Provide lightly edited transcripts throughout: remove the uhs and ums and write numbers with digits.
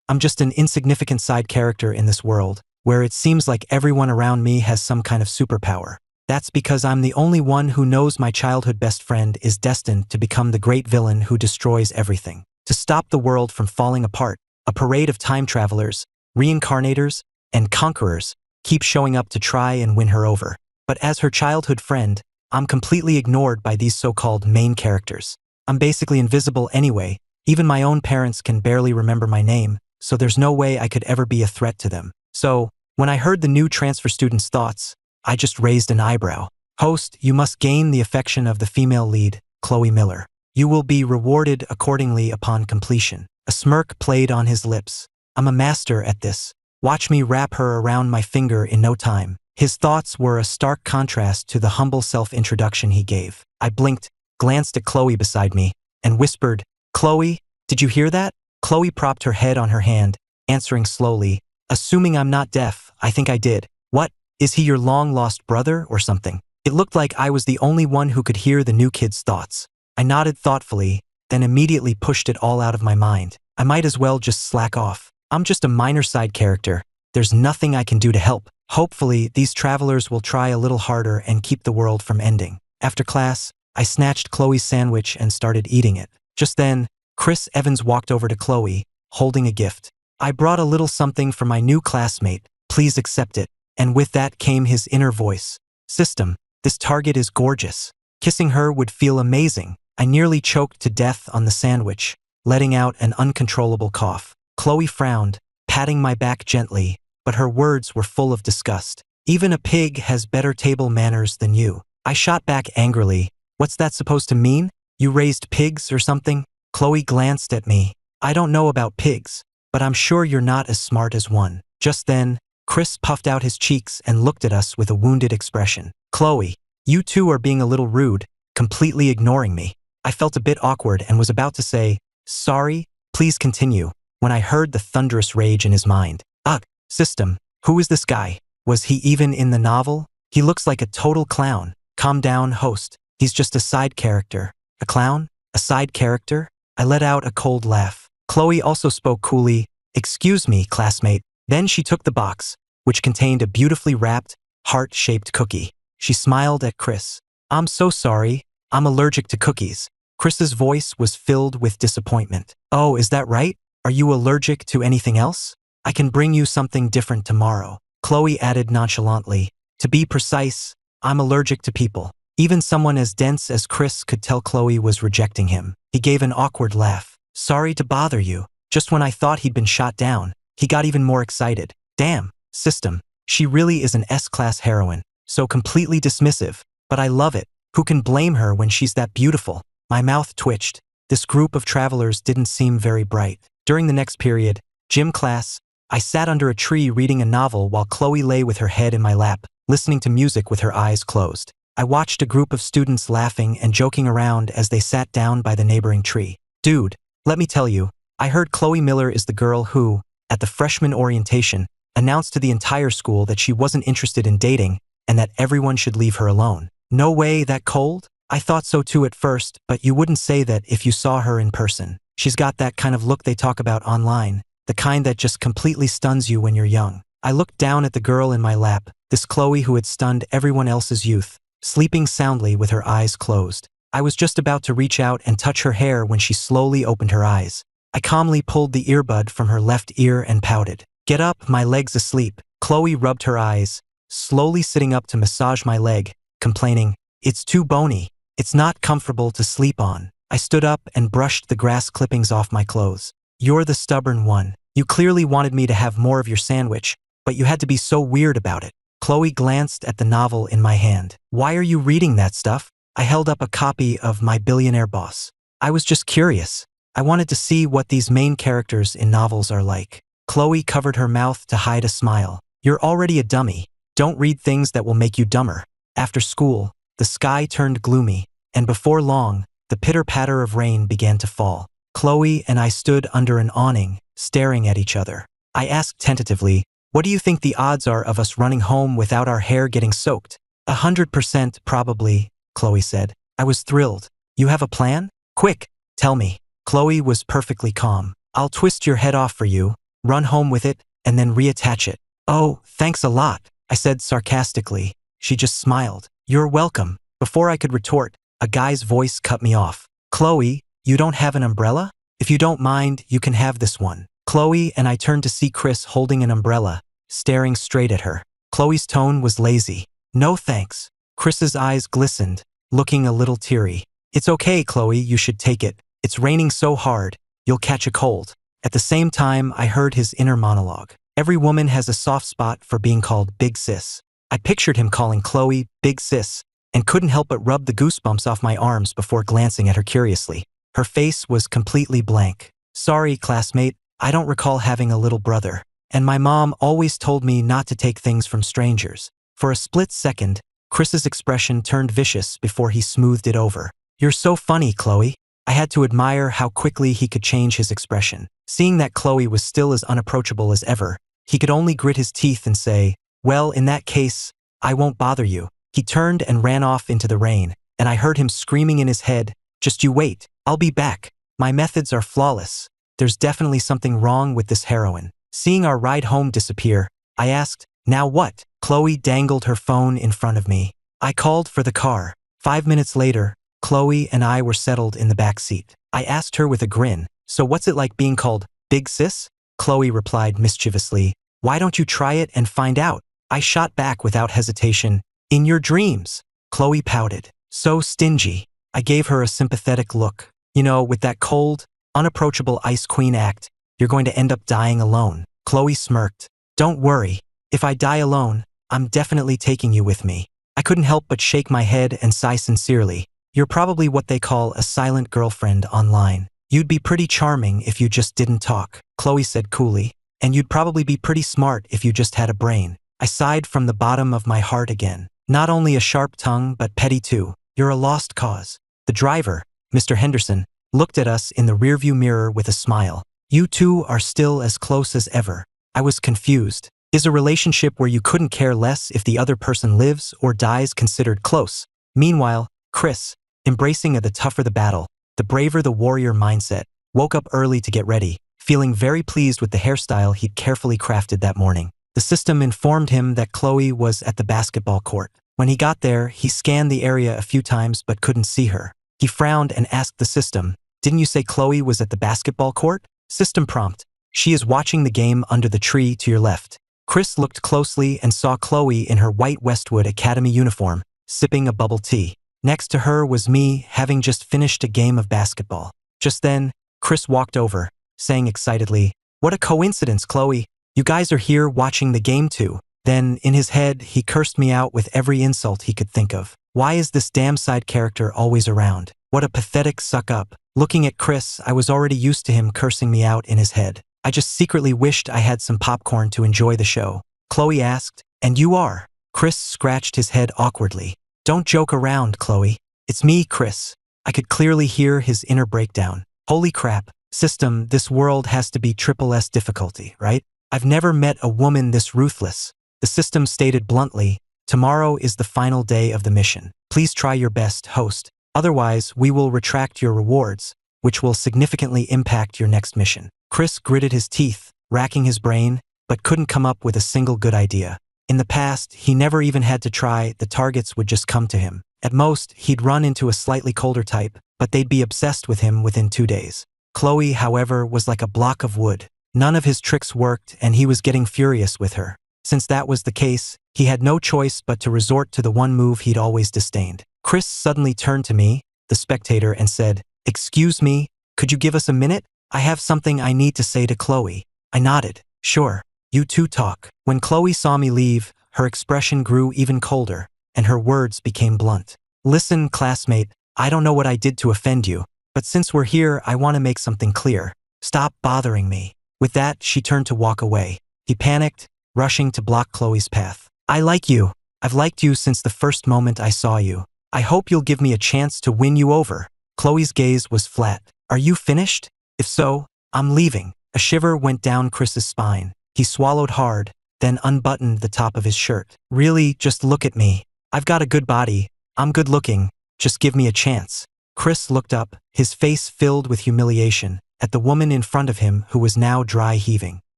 I'm just an insignificant side character in this world, where it seems like everyone around me has some kind of superpower. That's because I'm the only one who knows my childhood best friend is destined to become the great villain who destroys everything. To stop the world from falling apart, a parade of time travelers, reincarnators, and conquerors keep showing up to try and win her over. But as her childhood friend, I'm completely ignored by these so-called main characters. I'm basically invisible anyway. Even my own parents can barely remember my name, so there's no way I could ever be a threat to them. So, when I heard the new transfer student's thoughts, I just raised an eyebrow. Host, you must gain the affection of the female lead, Chloe Miller. You will be rewarded accordingly upon completion. A smirk played on his lips. I'm a master at this. Watch me wrap her around my finger in no time. His thoughts were a stark contrast to the humble self-introduction he gave. I blinked, glanced at Chloe beside me, and whispered, "Chloe, did you hear that?" Chloe propped her head on her hand, answering slowly, "Assuming I'm not deaf, I think I did." "What? Is he your long-lost brother or something?" It looked like I was the only one who could hear the new kid's thoughts. I nodded thoughtfully, then immediately pushed it all out of my mind. I might as well just slack off. I'm just a minor side character. There's nothing I can do to help. Hopefully, these travelers will try a little harder and keep the world from ending. After class, I snatched Chloe's sandwich and started eating it. Just then, Chris Evans walked over to Chloe, holding a gift. "I brought a little something for my new classmate. Please accept it." And with that came his inner voice. "System, this target is gorgeous. Kissing her would feel amazing." I nearly choked to death on the sandwich, letting out an uncontrollable cough. Chloe frowned, patting my back gently, but her words were full of disgust. "Even a pig has better table manners than you." I shot back angrily. "What's that supposed to mean? You raised pigs or something?" Chloe glanced at me. "I don't know about pigs, but I'm sure you're not as smart as one." Just then, Chris puffed out his cheeks and looked at us with a wounded expression. "Chloe, you two are being a little rude, completely ignoring me." I felt a bit awkward and was about to say, "Sorry, please continue," when I heard the thunderous rage in his mind. "Ugh, system, who is this guy? Was he even in the novel? He looks like a total clown." "Calm down, host. He's just a side character." "A clown? A side character?" I let out a cold laugh. Chloe also spoke coolly, "Excuse me, classmate." Then she took the box, which contained a beautifully wrapped, heart-shaped cookie. She smiled at Chris. "I'm so sorry. I'm allergic to cookies." Chris's voice was filled with disappointment. "Oh, is that right? Are you allergic to anything else? I can bring you something different tomorrow." Chloe added nonchalantly, "To be precise, I'm allergic to people." Even someone as dense as Chris could tell Chloe was rejecting him. He gave an awkward laugh. "Sorry to bother you." Just when I thought he'd been shot down, he got even more excited. "Damn, system, she really is an S-class heroine. So completely dismissive. But I love it. Who can blame her when she's that beautiful?" My mouth twitched. This group of travelers didn't seem very bright. During the next period, gym class, I sat under a tree reading a novel while Chloe lay with her head in my lap, listening to music with her eyes closed. I watched a group of students laughing and joking around as they sat down by the neighboring tree. "Dude, let me tell you, I heard Chloe Miller is the girl who, at the freshman orientation, announced to the entire school that she wasn't interested in dating and that everyone should leave her alone." "No way, that cold?" "I thought so too at first, but you wouldn't say that if you saw her in person. She's got that kind of look they talk about online, the kind that just completely stuns you when you're young." I looked down at the girl in my lap, this Chloe who had stunned everyone else's youth, sleeping soundly with her eyes closed. I was just about to reach out and touch her hair when she slowly opened her eyes. I calmly pulled the earbud from her left ear and pouted. "Get up, my leg's asleep." Chloe rubbed her eyes, slowly sitting up to massage my leg, complaining, "It's too bony. It's not comfortable to sleep on." I stood up and brushed the grass clippings off my clothes. "You're the stubborn one. You clearly wanted me to have more of your sandwich, but you had to be so weird about it." Chloe glanced at the novel in my hand. "Why are you reading that stuff?" I held up a copy of My Billionaire Boss. "I was just curious. I wanted to see what these main characters in novels are like." Chloe covered her mouth to hide a smile. "You're already a dummy. Don't read things that will make you dumber." After school, the sky turned gloomy, and before long, the pitter-patter of rain began to fall. Chloe and I stood under an awning, staring at each other. I asked tentatively, "What do you think the odds are of us running home without our hair getting soaked?" 100% probably, Chloe said. I was thrilled. "You have a plan? Quick, tell me." Chloe was perfectly calm. "I'll twist your head off for you, run home with it, and then reattach it. Oh, thanks a lot, I said sarcastically. She just smiled. You're welcome. Before I could retort, a guy's voice cut me off. Chloe, you don't have an umbrella? If you don't mind, you can have this one. Chloe and I turned to see Chris holding an umbrella, staring straight at her. Chloe's tone was lazy. No thanks. Chris's eyes glistened, looking a little teary. It's okay, Chloe, you should take it. It's raining so hard, you'll catch a cold. At the same time, I heard his inner monologue. Every woman has a soft spot for being called Big Sis. I pictured him calling Chloe Big Sis and couldn't help but rub the goosebumps off my arms before glancing at her curiously. Her face was completely blank. Sorry, classmate, I don't recall having a little brother. And my mom always told me not to take things from strangers. For a split second, Chris's expression turned vicious before he smoothed it over. You're so funny, Chloe. I had to admire how quickly he could change his expression. Seeing that Chloe was still as unapproachable as ever, he could only grit his teeth and say, well, in that case, I won't bother you. He turned and ran off into the rain, and I heard him screaming in his head, just you wait, I'll be back. My methods are flawless. There's definitely something wrong with this heroine. Seeing our ride home disappear, I asked, now what? Chloe dangled her phone in front of me. I called for the car. 5 minutes later, Chloe and I were settled in the back seat. I asked her with a grin, so what's it like being called Big Sis? Chloe replied mischievously, why don't you try it and find out? I shot back without hesitation, in your dreams. Chloe pouted, so stingy. I gave her a sympathetic look. You know, with that cold, unapproachable Ice Queen act, you're going to end up dying alone. Chloe smirked. Don't worry. If I die alone, I'm definitely taking you with me. I couldn't help but shake my head and sigh sincerely. You're probably what they call a silent girlfriend online. You'd be pretty charming if you just didn't talk, Chloe said coolly. And you'd probably be pretty smart if you just had a brain. I sighed from the bottom of my heart again. Not only a sharp tongue, but petty too. You're a lost cause. The driver, Mr. Henderson, looked at us in the rearview mirror with a smile. You two are still as close as ever. I was confused. Is a relationship where you couldn't care less if the other person lives or dies considered close? Meanwhile, Chris, embracing the tougher the battle, the braver the warrior mindset, woke up early to get ready, feeling very pleased with the hairstyle he'd carefully crafted that morning. The system informed him that Chloe was at the basketball court. When he got there, he scanned the area a few times but couldn't see her. He frowned and asked the system, didn't you say Chloe was at the basketball court? System prompt, she is watching the game under the tree to your left. Chris looked closely and saw Chloe in her white Westwood Academy uniform, sipping a bubble tea. Next to her was me, having just finished a game of basketball. Just then, Chris walked over, saying excitedly, what a coincidence, Chloe. You guys are here watching the game too. Then, in his head, he cursed me out with every insult he could think of. Why is this damn side character always around? What a pathetic suck-up. Looking at Chris, I was already used to him cursing me out in his head. I just secretly wished I had some popcorn to enjoy the show. Chloe asked, and you are? Chris scratched his head awkwardly. Don't joke around, Chloe. It's me, Chris. I could clearly hear his inner breakdown. Holy crap. System, this world has to be triple S difficulty, right? I've never met a woman this ruthless. The system stated bluntly, tomorrow is the final day of the mission. Please try your best, host. Otherwise, we will retract your rewards, which will significantly impact your next mission. Chris gritted his teeth, racking his brain, but couldn't come up with a single good idea. In the past, he never even had to try, the targets would just come to him. At most, he'd run into a slightly colder type, but they'd be obsessed with him within 2 days. Chloe, however, was like a block of wood. None of his tricks worked, and he was getting furious with her. Since that was the case, he had no choice but to resort to the one move he'd always disdained. Chris suddenly turned to me, the spectator, and said, excuse me, could you give us a minute? I have something I need to say to Chloe. I nodded. Sure. You two talk. When Chloe saw me leave, her expression grew even colder, and her words became blunt. Listen, classmate, I don't know what I did to offend you, but since we're here, I want to make something clear. Stop bothering me. With that, she turned to walk away. He panicked, rushing to block Chloe's path. I like you. I've liked you since the first moment I saw you. I hope you'll give me a chance to win you over. Chloe's gaze was flat. Are you finished? If so, I'm leaving. A shiver went down Chris's spine. He swallowed hard, then unbuttoned the top of his shirt. Really, just look at me. I've got a good body. I'm good looking. Just give me a chance. Chris looked up, his face filled with humiliation, at the woman in front of him who was now dry heaving.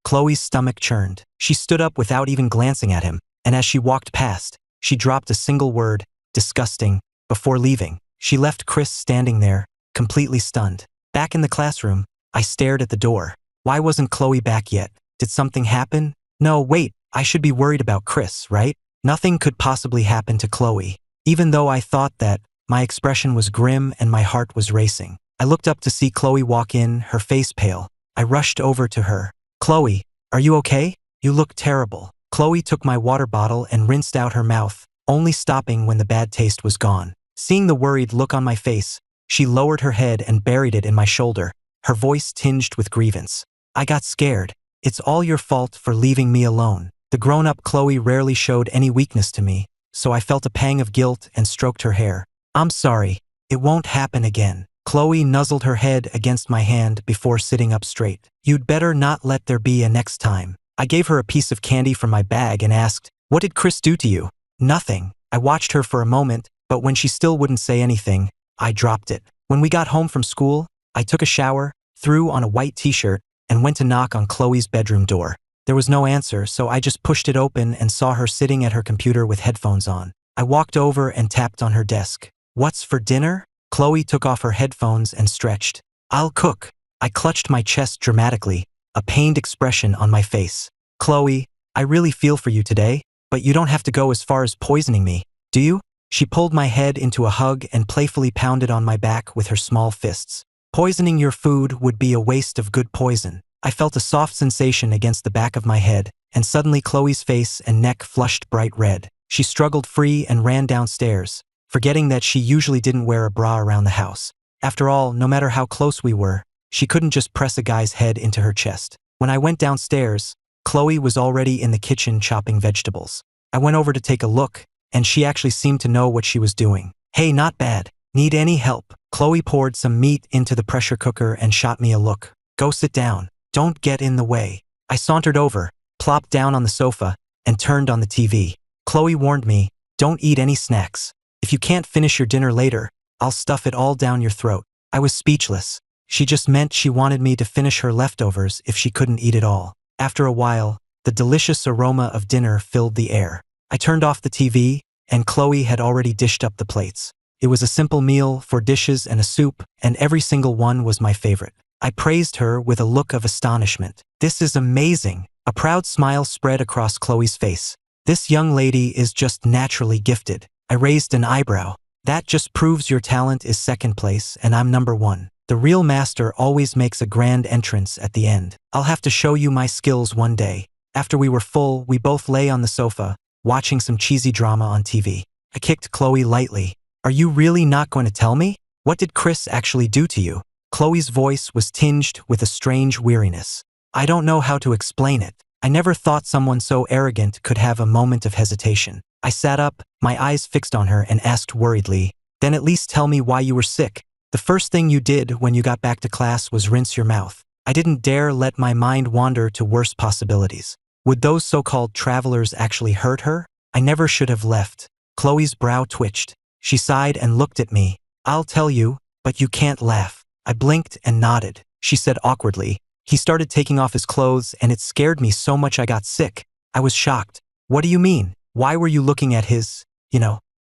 Chloe's stomach churned. She stood up without even glancing at him, and as she walked past, she dropped a single word, disgusting, before leaving. She left Chris standing there, completely stunned. Back in the classroom, I stared at the door. Why wasn't Chloe back yet? Did something happen? No, wait, I should be worried about Chris, right? Nothing could possibly happen to Chloe. Even though I thought that, my expression was grim and my heart was racing. I looked up to see Chloe walk in, her face pale. I rushed over to her. Chloe, are you okay? You look terrible. Chloe took my water bottle and rinsed out her mouth, only stopping when the bad taste was gone. Seeing the worried look on my face, she lowered her head and buried it in my shoulder, her voice tinged with grievance. I got scared. It's all your fault for leaving me alone. The grown-up Chloe rarely showed any weakness to me, so I felt a pang of guilt and stroked her hair. I'm sorry. It won't happen again. Chloe nuzzled her head against my hand before sitting up straight. You'd better not let there be a next time. I gave her a piece of candy from my bag and asked, what did Chris do to you? Nothing. I watched her for a moment, but when she still wouldn't say anything, I dropped it. When we got home from school, I took a shower, threw on a white t-shirt, and went to knock on Chloe's bedroom door. There was no answer, so I just pushed it open and saw her sitting at her computer with headphones on. I walked over and tapped on her desk. What's for dinner? Chloe took off her headphones and stretched. I'll cook. I clutched my chest dramatically, a pained expression on my face. Chloe, I really feel for you today, but you don't have to go as far as poisoning me, do you? She pulled my head into a hug and playfully pounded on my back with her small fists. Poisoning your food would be a waste of good poison. I felt a soft sensation against the back of my head, and suddenly Chloe's face and neck flushed bright red. She struggled free and ran downstairs, forgetting that she usually didn't wear a bra around the house. After all, no matter how close we were, she couldn't just press a guy's head into her chest. When I went downstairs, Chloe was already in the kitchen chopping vegetables. I went over to take a look, and she actually seemed to know what she was doing. Hey, not bad. Need any help? Chloe poured some meat into the pressure cooker and shot me a look. Go sit down. Don't get in the way. I sauntered over, plopped down on the sofa, and turned on the TV. Chloe warned me, don't eat any snacks. If you can't finish your dinner later, I'll stuff it all down your throat. I was speechless. She just meant she wanted me to finish her leftovers if she couldn't eat it all. After a while, the delicious aroma of dinner filled the air. I turned off the TV, and Chloe had already dished up the plates. It was a simple meal, 4 dishes and a soup, and every single one was my favorite. I praised her with a look of astonishment. This is amazing. A proud smile spread across Chloe's face. This young lady is just naturally gifted. I raised an eyebrow. That just proves your talent is second place and I'm number 1. The real master always makes a grand entrance at the end. I'll have to show you my skills one day. After we were full, we both lay on the sofa, watching some cheesy drama on TV. I kicked Chloe lightly. Are you really not going to tell me? What did Chris actually do to you? Chloe's voice was tinged with a strange weariness. I don't know how to explain it. I never thought someone so arrogant could have a moment of hesitation. I sat up, my eyes fixed on her, and asked worriedly, then at least tell me why you were sick. The first thing you did when you got back to class was rinse your mouth. I didn't dare let my mind wander to worse possibilities. Would those so-called travelers actually hurt her? I never should have left. Chloe's brow twitched. She sighed and looked at me. I'll tell you, but you can't laugh. I blinked and nodded. She said awkwardly. He started taking off his clothes and it scared me so much I got sick. I was shocked. What do you mean? Why were you looking at his,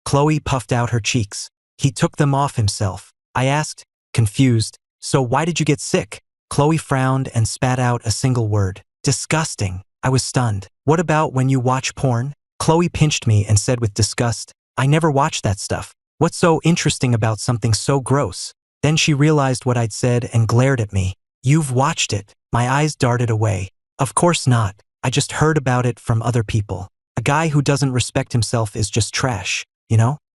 Chloe puffed out her cheeks. He took them off himself. I asked, confused. So why did you get sick? Chloe frowned and spat out a single word. Disgusting. I was stunned. What about when you watch porn? Chloe pinched me and said with disgust, I never watched that stuff. What's so interesting about something so gross? Then she realized what I'd said and glared at me. You've watched it. My eyes darted away. Of course not. I just heard about it from other people. A guy who doesn't respect himself is just trash,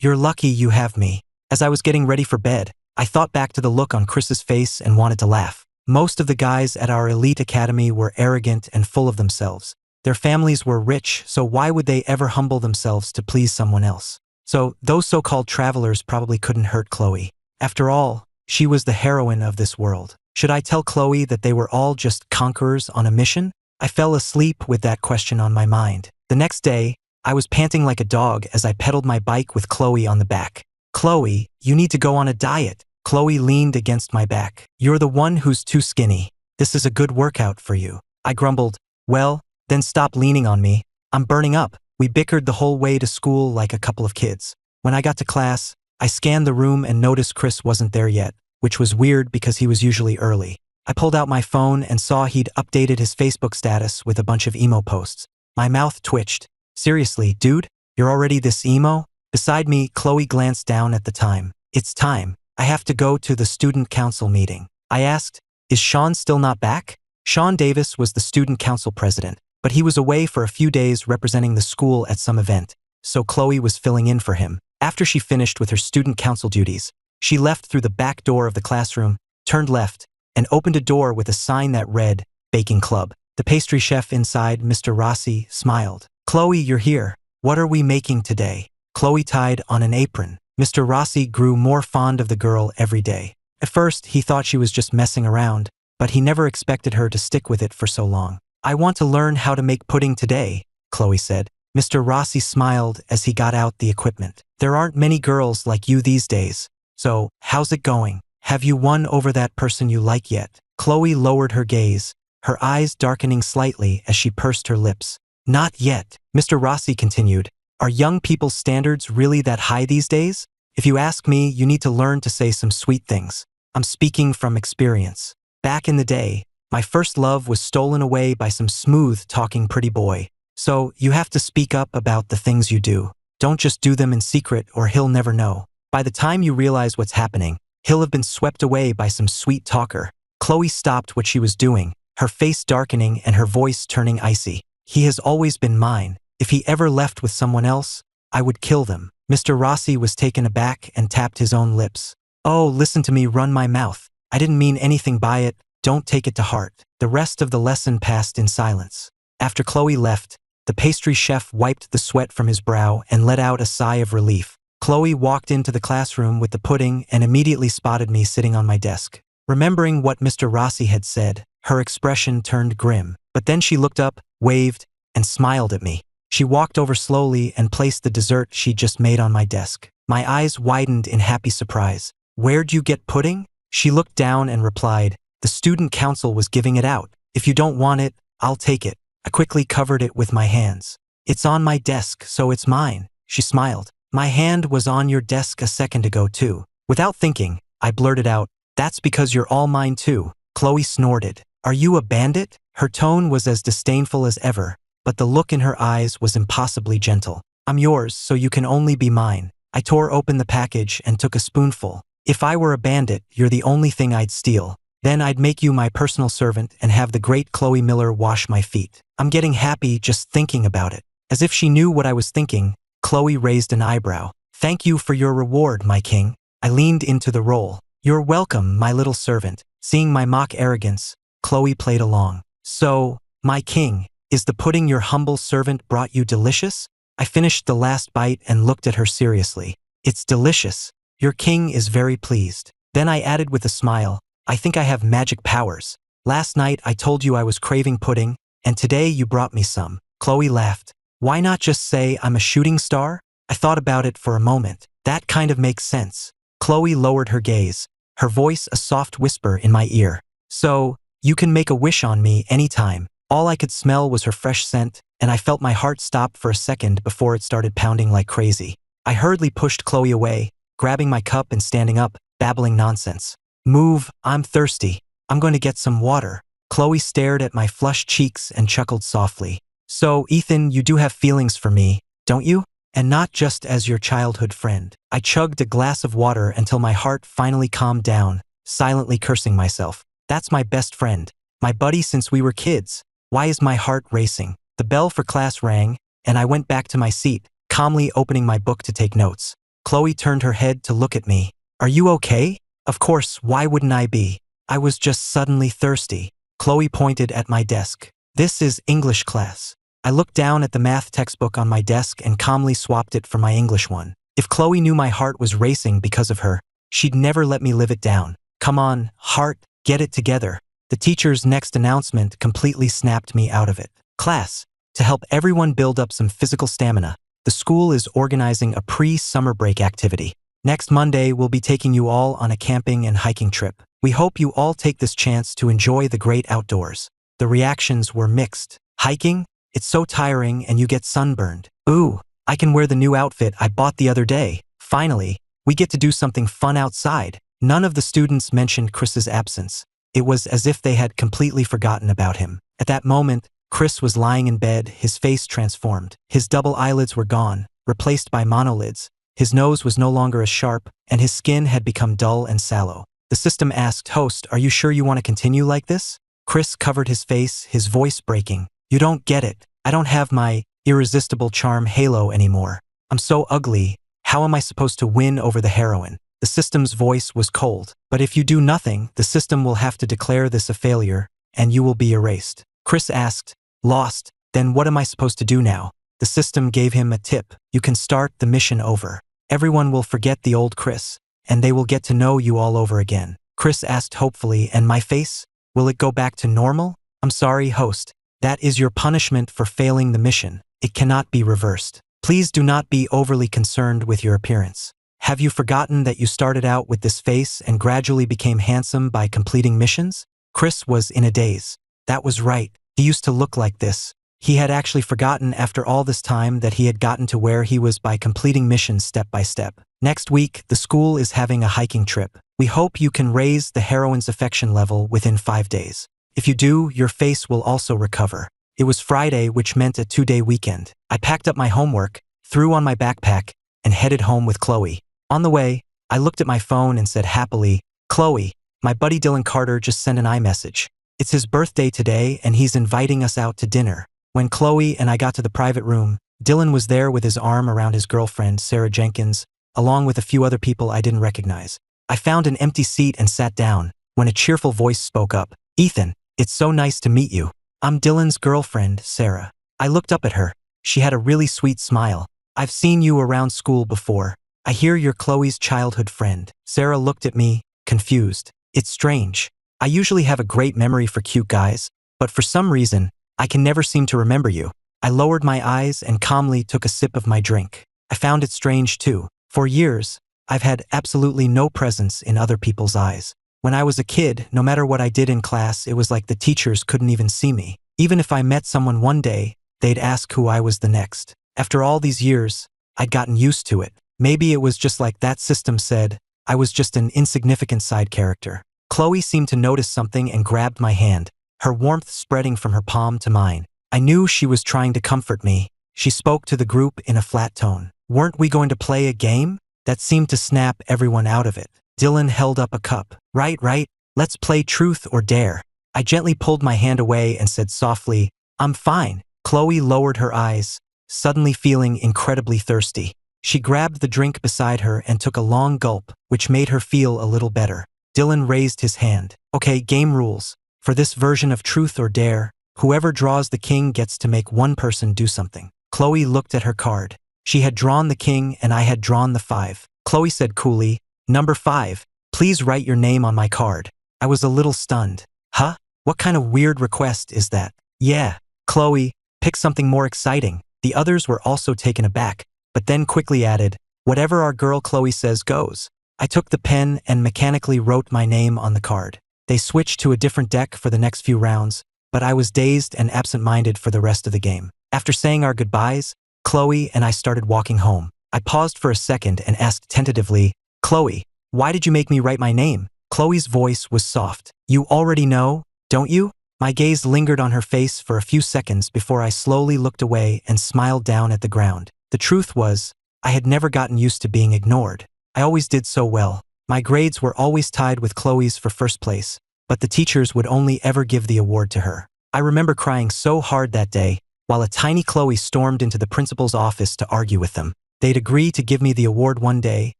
You're lucky you have me. As I was getting ready for bed, I thought back to the look on Chris's face and wanted to laugh. Most of the guys at our elite academy were arrogant and full of themselves. Their families were rich, so why would they ever humble themselves to please someone else? So those so-called travelers probably couldn't hurt Chloe. After all, she was the heroine of this world. Should I tell Chloe that they were all just conquerors on a mission? I fell asleep with that question on my mind. The next day, I was panting like a dog as I pedaled my bike with Chloe on the back. Chloe, you need to go on a diet. Chloe leaned against my back. You're the one who's too skinny. This is a good workout for you. I grumbled, Well, then stop leaning on me. I'm burning up. We bickered the whole way to school like a couple of kids. When I got to class, I scanned the room and noticed Chris wasn't there yet, which was weird because he was usually early. I pulled out my phone and saw he'd updated his Facebook status with a bunch of emo posts. My mouth twitched. Seriously, dude? You're already this emo? Beside me, Chloe glanced down at the time. It's time. I have to go to the student council meeting. I asked, is Sean still not back? Sean Davis was the student council president, but he was away for a few days representing the school at some event, so Chloe was filling in for him. After she finished with her student council duties, she left through the back door of the classroom, turned left, and opened a door with a sign that read, Baking Club. The pastry chef inside, Mr. Rossi, smiled. Chloe, you're here. What are we making today? Chloe tied on an apron. Mr. Rossi grew more fond of the girl every day. At first, he thought she was just messing around, but he never expected her to stick with it for so long. I want to learn how to make pudding today, Chloe said. Mr. Rossi smiled as he got out the equipment. There aren't many girls like you these days. So, how's it going? Have you won over that person you like yet? Chloe lowered her gaze, her eyes darkening slightly as she pursed her lips. Not yet. Mr. Rossi continued. Are young people's standards really that high these days? If you ask me, you need to learn to say some sweet things. I'm speaking from experience. Back in the day, my first love was stolen away by some smooth-talking pretty boy. So, you have to speak up about the things you do. Don't just do them in secret or he'll never know. By the time you realize what's happening, he'll have been swept away by some sweet talker. Chloe stopped what she was doing, her face darkening and her voice turning icy. He has always been mine. If he ever left with someone else, I would kill them. Mr. Rossi was taken aback and tapped his own lips. Oh, listen to me run my mouth. I didn't mean anything by it. Don't take it to heart. The rest of the lesson passed in silence. After Chloe left, the pastry chef wiped the sweat from his brow and let out a sigh of relief. Chloe walked into the classroom with the pudding and immediately spotted me sitting on my desk. Remembering what Mr. Rossi had said, her expression turned grim. But then she looked up, waved, and smiled at me. She walked over slowly and placed the dessert she'd just made on my desk. My eyes widened in happy surprise. Where'd you get pudding? She looked down and replied, the student council was giving it out. If you don't want it, I'll take it. I quickly covered it with my hands. It's on my desk, so it's mine. She smiled. My hand was on your desk a second ago too. Without thinking, I blurted out, that's because you're all mine too. Chloe snorted. Are you a bandit? Her tone was as disdainful as ever, but the look in her eyes was impossibly gentle. I'm yours, so you can only be mine. I tore open the package and took a spoonful. If I were a bandit, you're the only thing I'd steal. Then I'd make you my personal servant and have the great Chloe Miller wash my feet. I'm getting happy just thinking about it. As if she knew what I was thinking, Chloe raised an eyebrow. Thank you for your reward, my king. I leaned into the role. You're welcome, my little servant. Seeing my mock arrogance, Chloe played along. So, my king, is the pudding your humble servant brought you delicious? I finished the last bite and looked at her seriously. It's delicious. Your king is very pleased. Then I added with a smile, I think I have magic powers. Last night I told you I was craving pudding, and today you brought me some. Chloe laughed. Why not just say I'm a shooting star? I thought about it for a moment. That kind of makes sense. Chloe lowered her gaze, her voice a soft whisper in my ear. So, you can make a wish on me anytime. All I could smell was her fresh scent, and I felt my heart stop for a second before it started pounding like crazy. I hurriedly pushed Chloe away, grabbing my cup and standing up, babbling nonsense. Move, I'm thirsty. I'm going to get some water. Chloe stared at my flushed cheeks and chuckled softly. So, Ethan, you do have feelings for me, don't you? And not just as your childhood friend. I chugged a glass of water until my heart finally calmed down, silently cursing myself. That's my best friend, my buddy since we were kids. Why is my heart racing? The bell for class rang, and I went back to my seat, calmly opening my book to take notes. Chloe turned her head to look at me. Are you okay? Of course, why wouldn't I be? I was just suddenly thirsty. Chloe pointed at my desk. This is English class. I looked down at the math textbook on my desk and calmly swapped it for my English one. If Chloe knew my heart was racing because of her, she'd never let me live it down. Come on, heart, get it together. The teacher's next announcement completely snapped me out of it. Class, to help everyone build up some physical stamina, the school is organizing a pre-summer break activity. Next Monday, we'll be taking you all on a camping and hiking trip. We hope you all take this chance to enjoy the great outdoors. The reactions were mixed. Hiking? It's so tiring and you get sunburned. Ooh, I can wear the new outfit I bought the other day. Finally, we get to do something fun outside. None of the students mentioned Chris's absence. It was as if they had completely forgotten about him. At that moment, Chris was lying in bed, his face transformed. His double eyelids were gone, replaced by monolids. His nose was no longer as sharp, and his skin had become dull and sallow. The system asked, "Host, are you sure you want to continue like this?" Chris covered his face, his voice breaking. "You don't get it. I don't have my irresistible charm halo anymore. I'm so ugly. How am I supposed to win over the heroine?" The system's voice was cold. "But if you do nothing, the system will have to declare this a failure, and you will be erased." Chris asked, "Lost? Then what am I supposed to do now?" The system gave him a tip. "You can start the mission over. Everyone will forget the old Chris, and they will get to know you all over again." Chris asked hopefully, "And my face? Will it go back to normal?" "I'm sorry, host. That is your punishment for failing the mission. It cannot be reversed. Please do not be overly concerned with your appearance. Have you forgotten that you started out with this face and gradually became handsome by completing missions?" Chris was in a daze. That was right. He used to look like this. He had actually forgotten after all this time that he had gotten to where he was by completing missions step by step. "Next week, the school is having a hiking trip. We hope you can raise the heroine's affection level within 5 days. If you do, your face will also recover." It was Friday, which meant a 2-day weekend. I packed up my homework, threw on my backpack, and headed home with Chloe. On the way, I looked at my phone and said happily, "Chloe, my buddy Dylan Carter just sent an iMessage. It's his birthday today and he's inviting us out to dinner." When Chloe and I got to the private room, Dylan was there with his arm around his girlfriend, Sarah Jenkins, along with a few other people I didn't recognize. I found an empty seat and sat down, when a cheerful voice spoke up. "Ethan, it's so nice to meet you. I'm Dylan's girlfriend, Sarah." I looked up at her. She had a really sweet smile. "I've seen you around school before. I hear you're Chloe's childhood friend." Sarah looked at me, confused. "It's strange. I usually have a great memory for cute guys, but for some reason, I can never seem to remember you." I lowered my eyes and calmly took a sip of my drink. I found it strange too. For years, I've had absolutely no presence in other people's eyes. When I was a kid, no matter what I did in class, it was like the teachers couldn't even see me. Even if I met someone one day, they'd ask who I was the next. After all these years, I'd gotten used to it. Maybe it was just like that system said, I was just an insignificant side character. Chloe seemed to notice something and grabbed my hand, her warmth spreading from her palm to mine. I knew she was trying to comfort me. She spoke to the group in a flat tone. "Weren't we going to play a game?" That seemed to snap everyone out of it. Dylan held up a cup. Right. Let's play truth or dare." I gently pulled my hand away and said softly, "I'm fine." Chloe lowered her eyes, suddenly feeling incredibly thirsty. She grabbed the drink beside her and took a long gulp, which made her feel a little better. Dylan raised his hand. "Okay, game rules. For this version of truth or dare, whoever draws the king gets to make one person do something." Chloe looked at her card. She had drawn the king and I had drawn the 5. Chloe said coolly, "Number 5, please write your name on my card." I was a little stunned. "Huh? What kind of weird request is that?" "Yeah, Chloe, pick something more exciting." The others were also taken aback, but then quickly added, "Whatever our girl Chloe says goes." I took the pen and mechanically wrote my name on the card. They switched to a different deck for the next few rounds, but I was dazed and absent-minded for the rest of the game. After saying our goodbyes, Chloe and I started walking home. I paused for a second and asked tentatively, "Chloe, why did you make me write my name?" Chloe's voice was soft. "You already know, don't you?" My gaze lingered on her face for a few seconds before I slowly looked away and smiled down at the ground. The truth was, I had never gotten used to being ignored. I always did so well. My grades were always tied with Chloe's for first place, but the teachers would only ever give the award to her. I remember crying so hard that day, while a tiny Chloe stormed into the principal's office to argue with them. They'd agree to give me the award one day,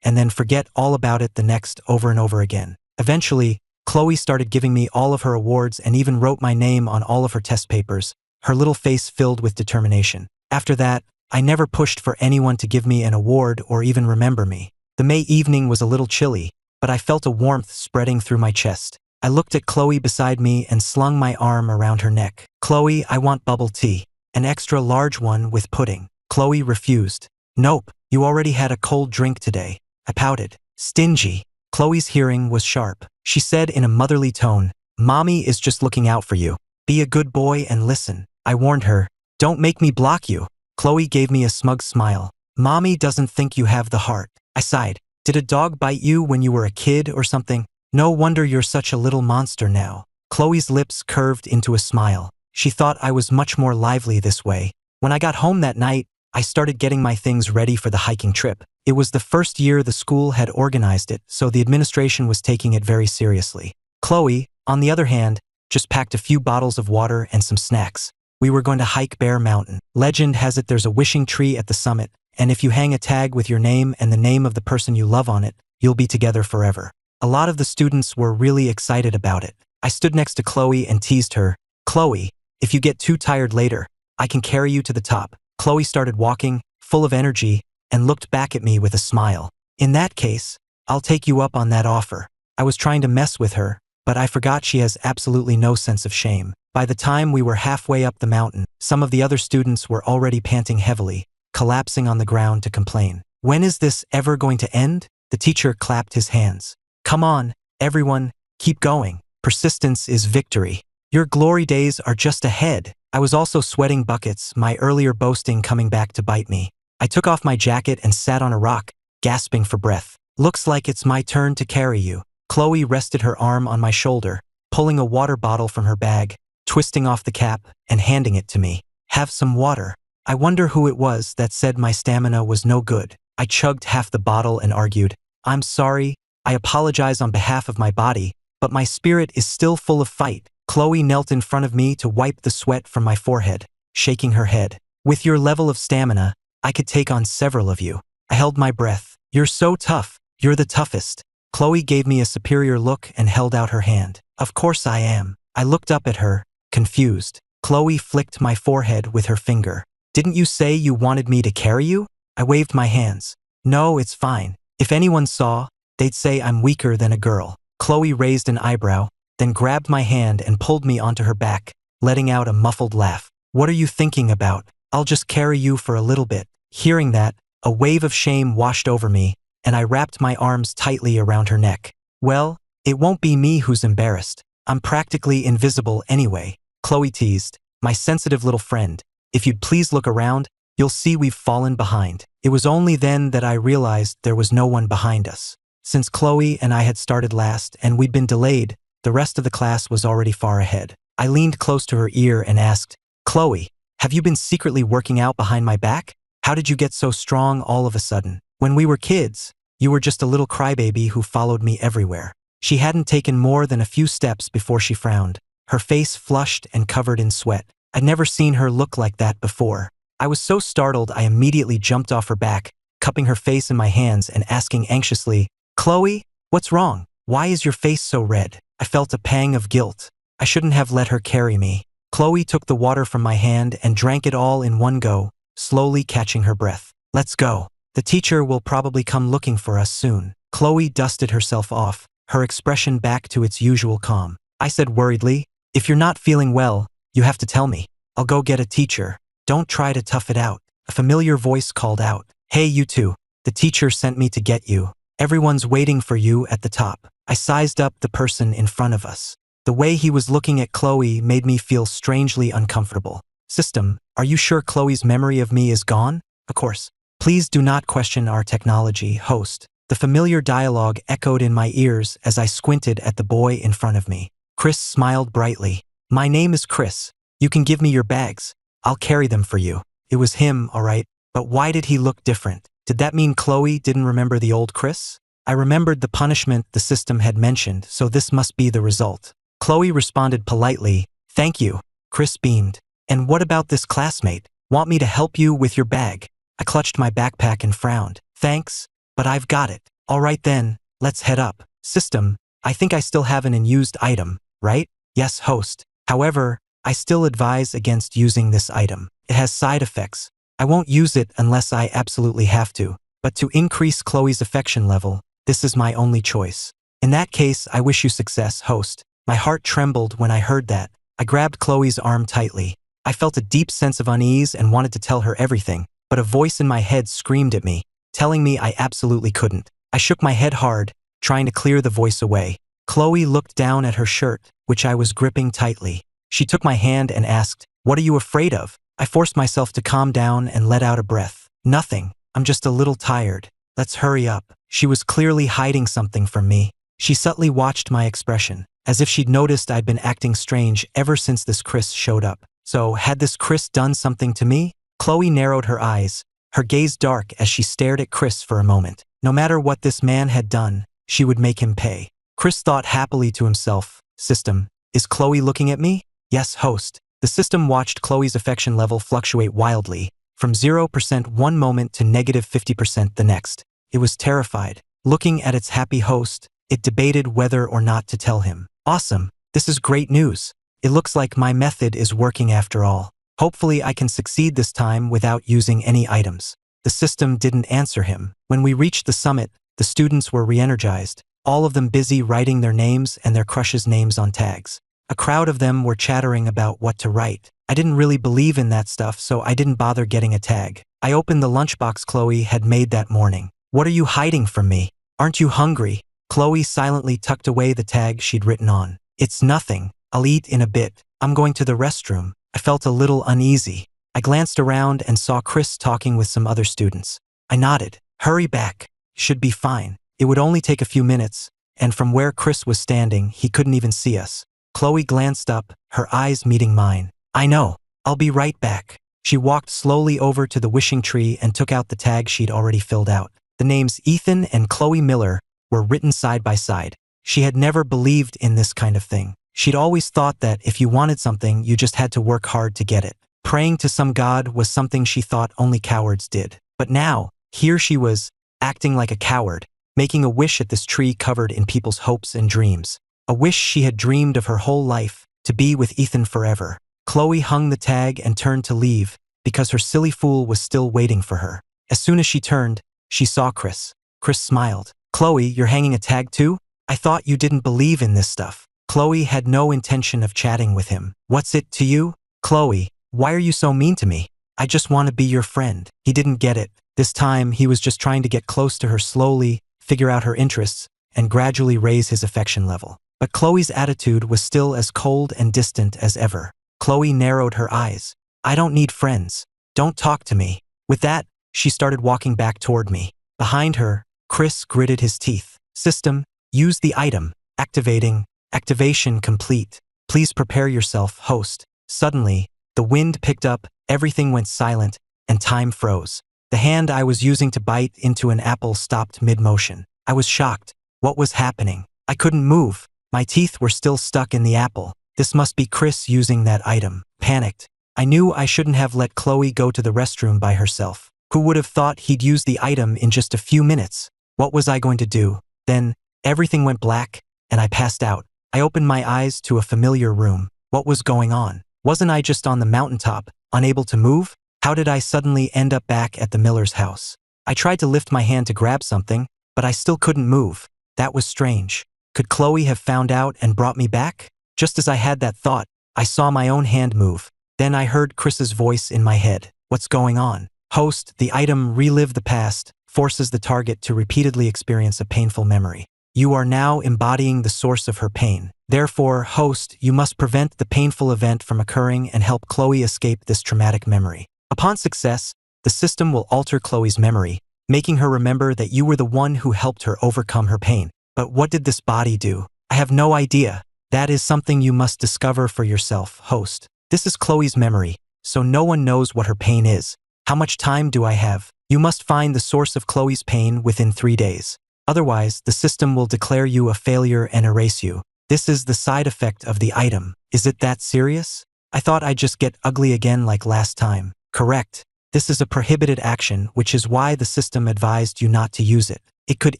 and then forget all about it the next over and over again. Eventually, Chloe started giving me all of her awards and even wrote my name on all of her test papers, her little face filled with determination. After that, I never pushed for anyone to give me an award or even remember me. The May evening was a little chilly, but I felt a warmth spreading through my chest. I looked at Chloe beside me and slung my arm around her neck. "Chloe, I want bubble tea. An extra large one with pudding." Chloe refused. "Nope, you already had a cold drink today." I pouted. "Stingy." Chloe's hearing was sharp. She said in a motherly tone, "Mommy is just looking out for you. Be a good boy and listen." I warned her. Don't make me block you. Chloe gave me a smug smile. Mommy doesn't think you have the heart. I sighed. Did a dog bite you when you were a kid or something? No wonder you're such a little monster now. Chloe's lips curved into a smile. She thought I was much more lively this way. When I got home that night, I started getting my things ready for the hiking trip. It was the first year the school had organized it, so the administration was taking it very seriously. Chloe, on the other hand, just packed a few bottles of water and some snacks. We were going to hike Bear Mountain. Legend has it there's a wishing tree at the summit, and if you hang a tag with your name and the name of the person you love on it, you'll be together forever. A lot of the students were really excited about it. I stood next to Chloe and teased her. Chloe, if you get too tired later, I can carry you to the top. Chloe started walking, full of energy, and looked back at me with a smile. In that case, I'll take you up on that offer. I was trying to mess with her, but I forgot she has absolutely no sense of shame. By the time we were halfway up the mountain, some of the other students were already panting heavily, collapsing on the ground to complain. When is this ever going to end? The teacher clapped his hands. Come on, everyone, keep going. Persistence is victory. Your glory days are just ahead. I was also sweating buckets, my earlier boasting coming back to bite me. I took off my jacket and sat on a rock, gasping for breath. Looks like it's my turn to carry you. Chloe rested her arm on my shoulder, pulling a water bottle from her bag, twisting off the cap, and handing it to me. Have some water. I wonder who it was that said my stamina was no good. I chugged half the bottle and argued, I'm sorry, I apologize on behalf of my body, but my spirit is still full of fight. Chloe knelt in front of me to wipe the sweat from my forehead, shaking her head. With your level of stamina, I could take on several of you. I held my breath. You're so tough. You're the toughest. Chloe gave me a superior look and held out her hand. Of course I am. I looked up at her, confused. Chloe flicked my forehead with her finger. Didn't you say you wanted me to carry you? I waved my hands. No, it's fine. If anyone saw, they'd say I'm weaker than a girl. Chloe raised an eyebrow, then grabbed my hand and pulled me onto her back, letting out a muffled laugh. What are you thinking about? I'll just carry you for a little bit. Hearing that, a wave of shame washed over me, and I wrapped my arms tightly around her neck. Well, it won't be me who's embarrassed. I'm practically invisible anyway. Chloe teased, my sensitive little friend. If you'd please look around, you'll see we've fallen behind. It was only then that I realized there was no one behind us. Since Chloe and I had started last and we'd been delayed, the rest of the class was already far ahead. I leaned close to her ear and asked, Chloe, have you been secretly working out behind my back? How did you get so strong all of a sudden? When we were kids, you were just a little crybaby who followed me everywhere. She hadn't taken more than a few steps before she frowned, her face flushed and covered in sweat. I'd never seen her look like that before. I was so startled I immediately jumped off her back, cupping her face in my hands and asking anxiously, Chloe, what's wrong? Why is your face so red? I felt a pang of guilt. I shouldn't have let her carry me. Chloe took the water from my hand and drank it all in one go, slowly catching her breath. Let's go. The teacher will probably come looking for us soon. Chloe dusted herself off, her expression back to its usual calm. I said worriedly, if you're not feeling well, you have to tell me. I'll go get a teacher. Don't try to tough it out. A familiar voice called out. Hey, you two. The teacher sent me to get you. Everyone's waiting for you at the top. I sized up the person in front of us. The way he was looking at Chloe made me feel strangely uncomfortable. System, are you sure Chloe's memory of me is gone? Of course. Please do not question our technology, host. The familiar dialogue echoed in my ears as I squinted at the boy in front of me. Chris smiled brightly. My name is Chris. You can give me your bags. I'll carry them for you. It was him, all right, but why did he look different? Did that mean Chloe didn't remember the old Chris? I remembered the punishment the system had mentioned, so this must be the result. Chloe responded politely, thank you. Chris beamed. And what about this classmate? Want me to help you with your bag? I clutched my backpack and frowned. Thanks, but I've got it. All right then, let's head up. System, I think I still have an unused item, right? Yes, host. However, I still advise against using this item. It has side effects. I won't use it unless I absolutely have to. But to increase Chloe's affection level, this is my only choice. In that case, I wish you success, host. My heart trembled when I heard that. I grabbed Chloe's arm tightly. I felt a deep sense of unease and wanted to tell her everything, but a voice in my head screamed at me, telling me I absolutely couldn't. I shook my head hard, trying to clear the voice away. Chloe looked down at her shirt, which I was gripping tightly. She took my hand and asked, What are you afraid of? I forced myself to calm down and let out a breath. Nothing. I'm just a little tired. Let's hurry up. She was clearly hiding something from me. She subtly watched my expression, as if she'd noticed I'd been acting strange ever since this Chris showed up. So, had this Chris done something to me? Chloe narrowed her eyes, her gaze dark as she stared at Chris for a moment. No matter what this man had done, she would make him pay. Chris thought happily to himself, "System, is Chloe looking at me?" "Yes, host." The system watched Chloe's affection level fluctuate wildly, from 0% one moment to -50% the next. It was terrified. Looking at its happy host, it debated whether or not to tell him. "Awesome, this is great news. It looks like my method is working after all. Hopefully I can succeed this time without using any items." The system didn't answer him. When we reached the summit, the students were re-energized, all of them busy writing their names and their crushes' names on tags. A crowd of them were chattering about what to write. I didn't really believe in that stuff, so I didn't bother getting a tag. I opened the lunchbox Chloe had made that morning. "What are you hiding from me? Aren't you hungry?" Chloe silently tucked away the tag she'd written on. "It's nothing. I'll eat in a bit. I'm going to the restroom." I felt a little uneasy. I glanced around and saw Chris talking with some other students. I nodded. "Hurry back. Should be fine." It would only take a few minutes, and from where Chris was standing, he couldn't even see us. Chloe glanced up, her eyes meeting mine. "I know. I'll be right back." She walked slowly over to the wishing tree and took out the tag she'd already filled out. The names Ethan and Chloe Miller were written side by side. She had never believed in this kind of thing. She'd always thought that if you wanted something, you just had to work hard to get it. Praying to some god was something she thought only cowards did. But now, here she was, acting like a coward, making a wish at this tree covered in people's hopes and dreams. A wish she had dreamed of her whole life, to be with Ethan forever. Chloe hung the tag and turned to leave, because her silly fool was still waiting for her. As soon as she turned, she saw Chris. Chris smiled. "Chloe, you're hanging a tag too? I thought you didn't believe in this stuff." Chloe had no intention of chatting with him. "What's it to you?" "Chloe, why are you so mean to me? I just want to be your friend." He didn't get it. This time, he was just trying to get close to her slowly, figure out her interests, and gradually raise his affection level. But Chloe's attitude was still as cold and distant as ever. Chloe narrowed her eyes. "I don't need friends. Don't talk to me." With that, she started walking back toward me. Behind her, Chris gritted his teeth. "System, use the item. Activating. Activation complete. Please prepare yourself, host." Suddenly, the wind picked up, everything went silent, and time froze. The hand I was using to bite into an apple stopped mid-motion. I was shocked. What was happening? I couldn't move. My teeth were still stuck in the apple. This must be Chris using that item. Panicked. I knew I shouldn't have let Chloe go to the restroom by herself. Who would have thought he'd use the item in just a few minutes? What was I going to do? Then, everything went black, and I passed out. I opened my eyes to a familiar room. What was going on? Wasn't I just on the mountaintop, unable to move? How did I suddenly end up back at the Miller's house? I tried to lift my hand to grab something, but I still couldn't move. That was strange. Could Chloe have found out and brought me back? Just as I had that thought, I saw my own hand move. Then I heard Chris's voice in my head. "What's going on?" "Host, the item Relive the Past forces the target to repeatedly experience a painful memory. You are now embodying the source of her pain. Therefore, host, you must prevent the painful event from occurring and help Chloe escape this traumatic memory. Upon success, the system will alter Chloe's memory, making her remember that you were the one who helped her overcome her pain." But what did this body do? I have no idea. That is something you must discover for yourself, host. This is Chloe's memory, so no one knows what her pain is. How much time do I have? You must find the source of Chloe's pain within 3 days. Otherwise, the system will declare you a failure and erase you. This is the side effect of the item. Is it that serious? I thought I'd just get ugly again like last time. Correct. This is a prohibited action, which is why the system advised you not to use it. It could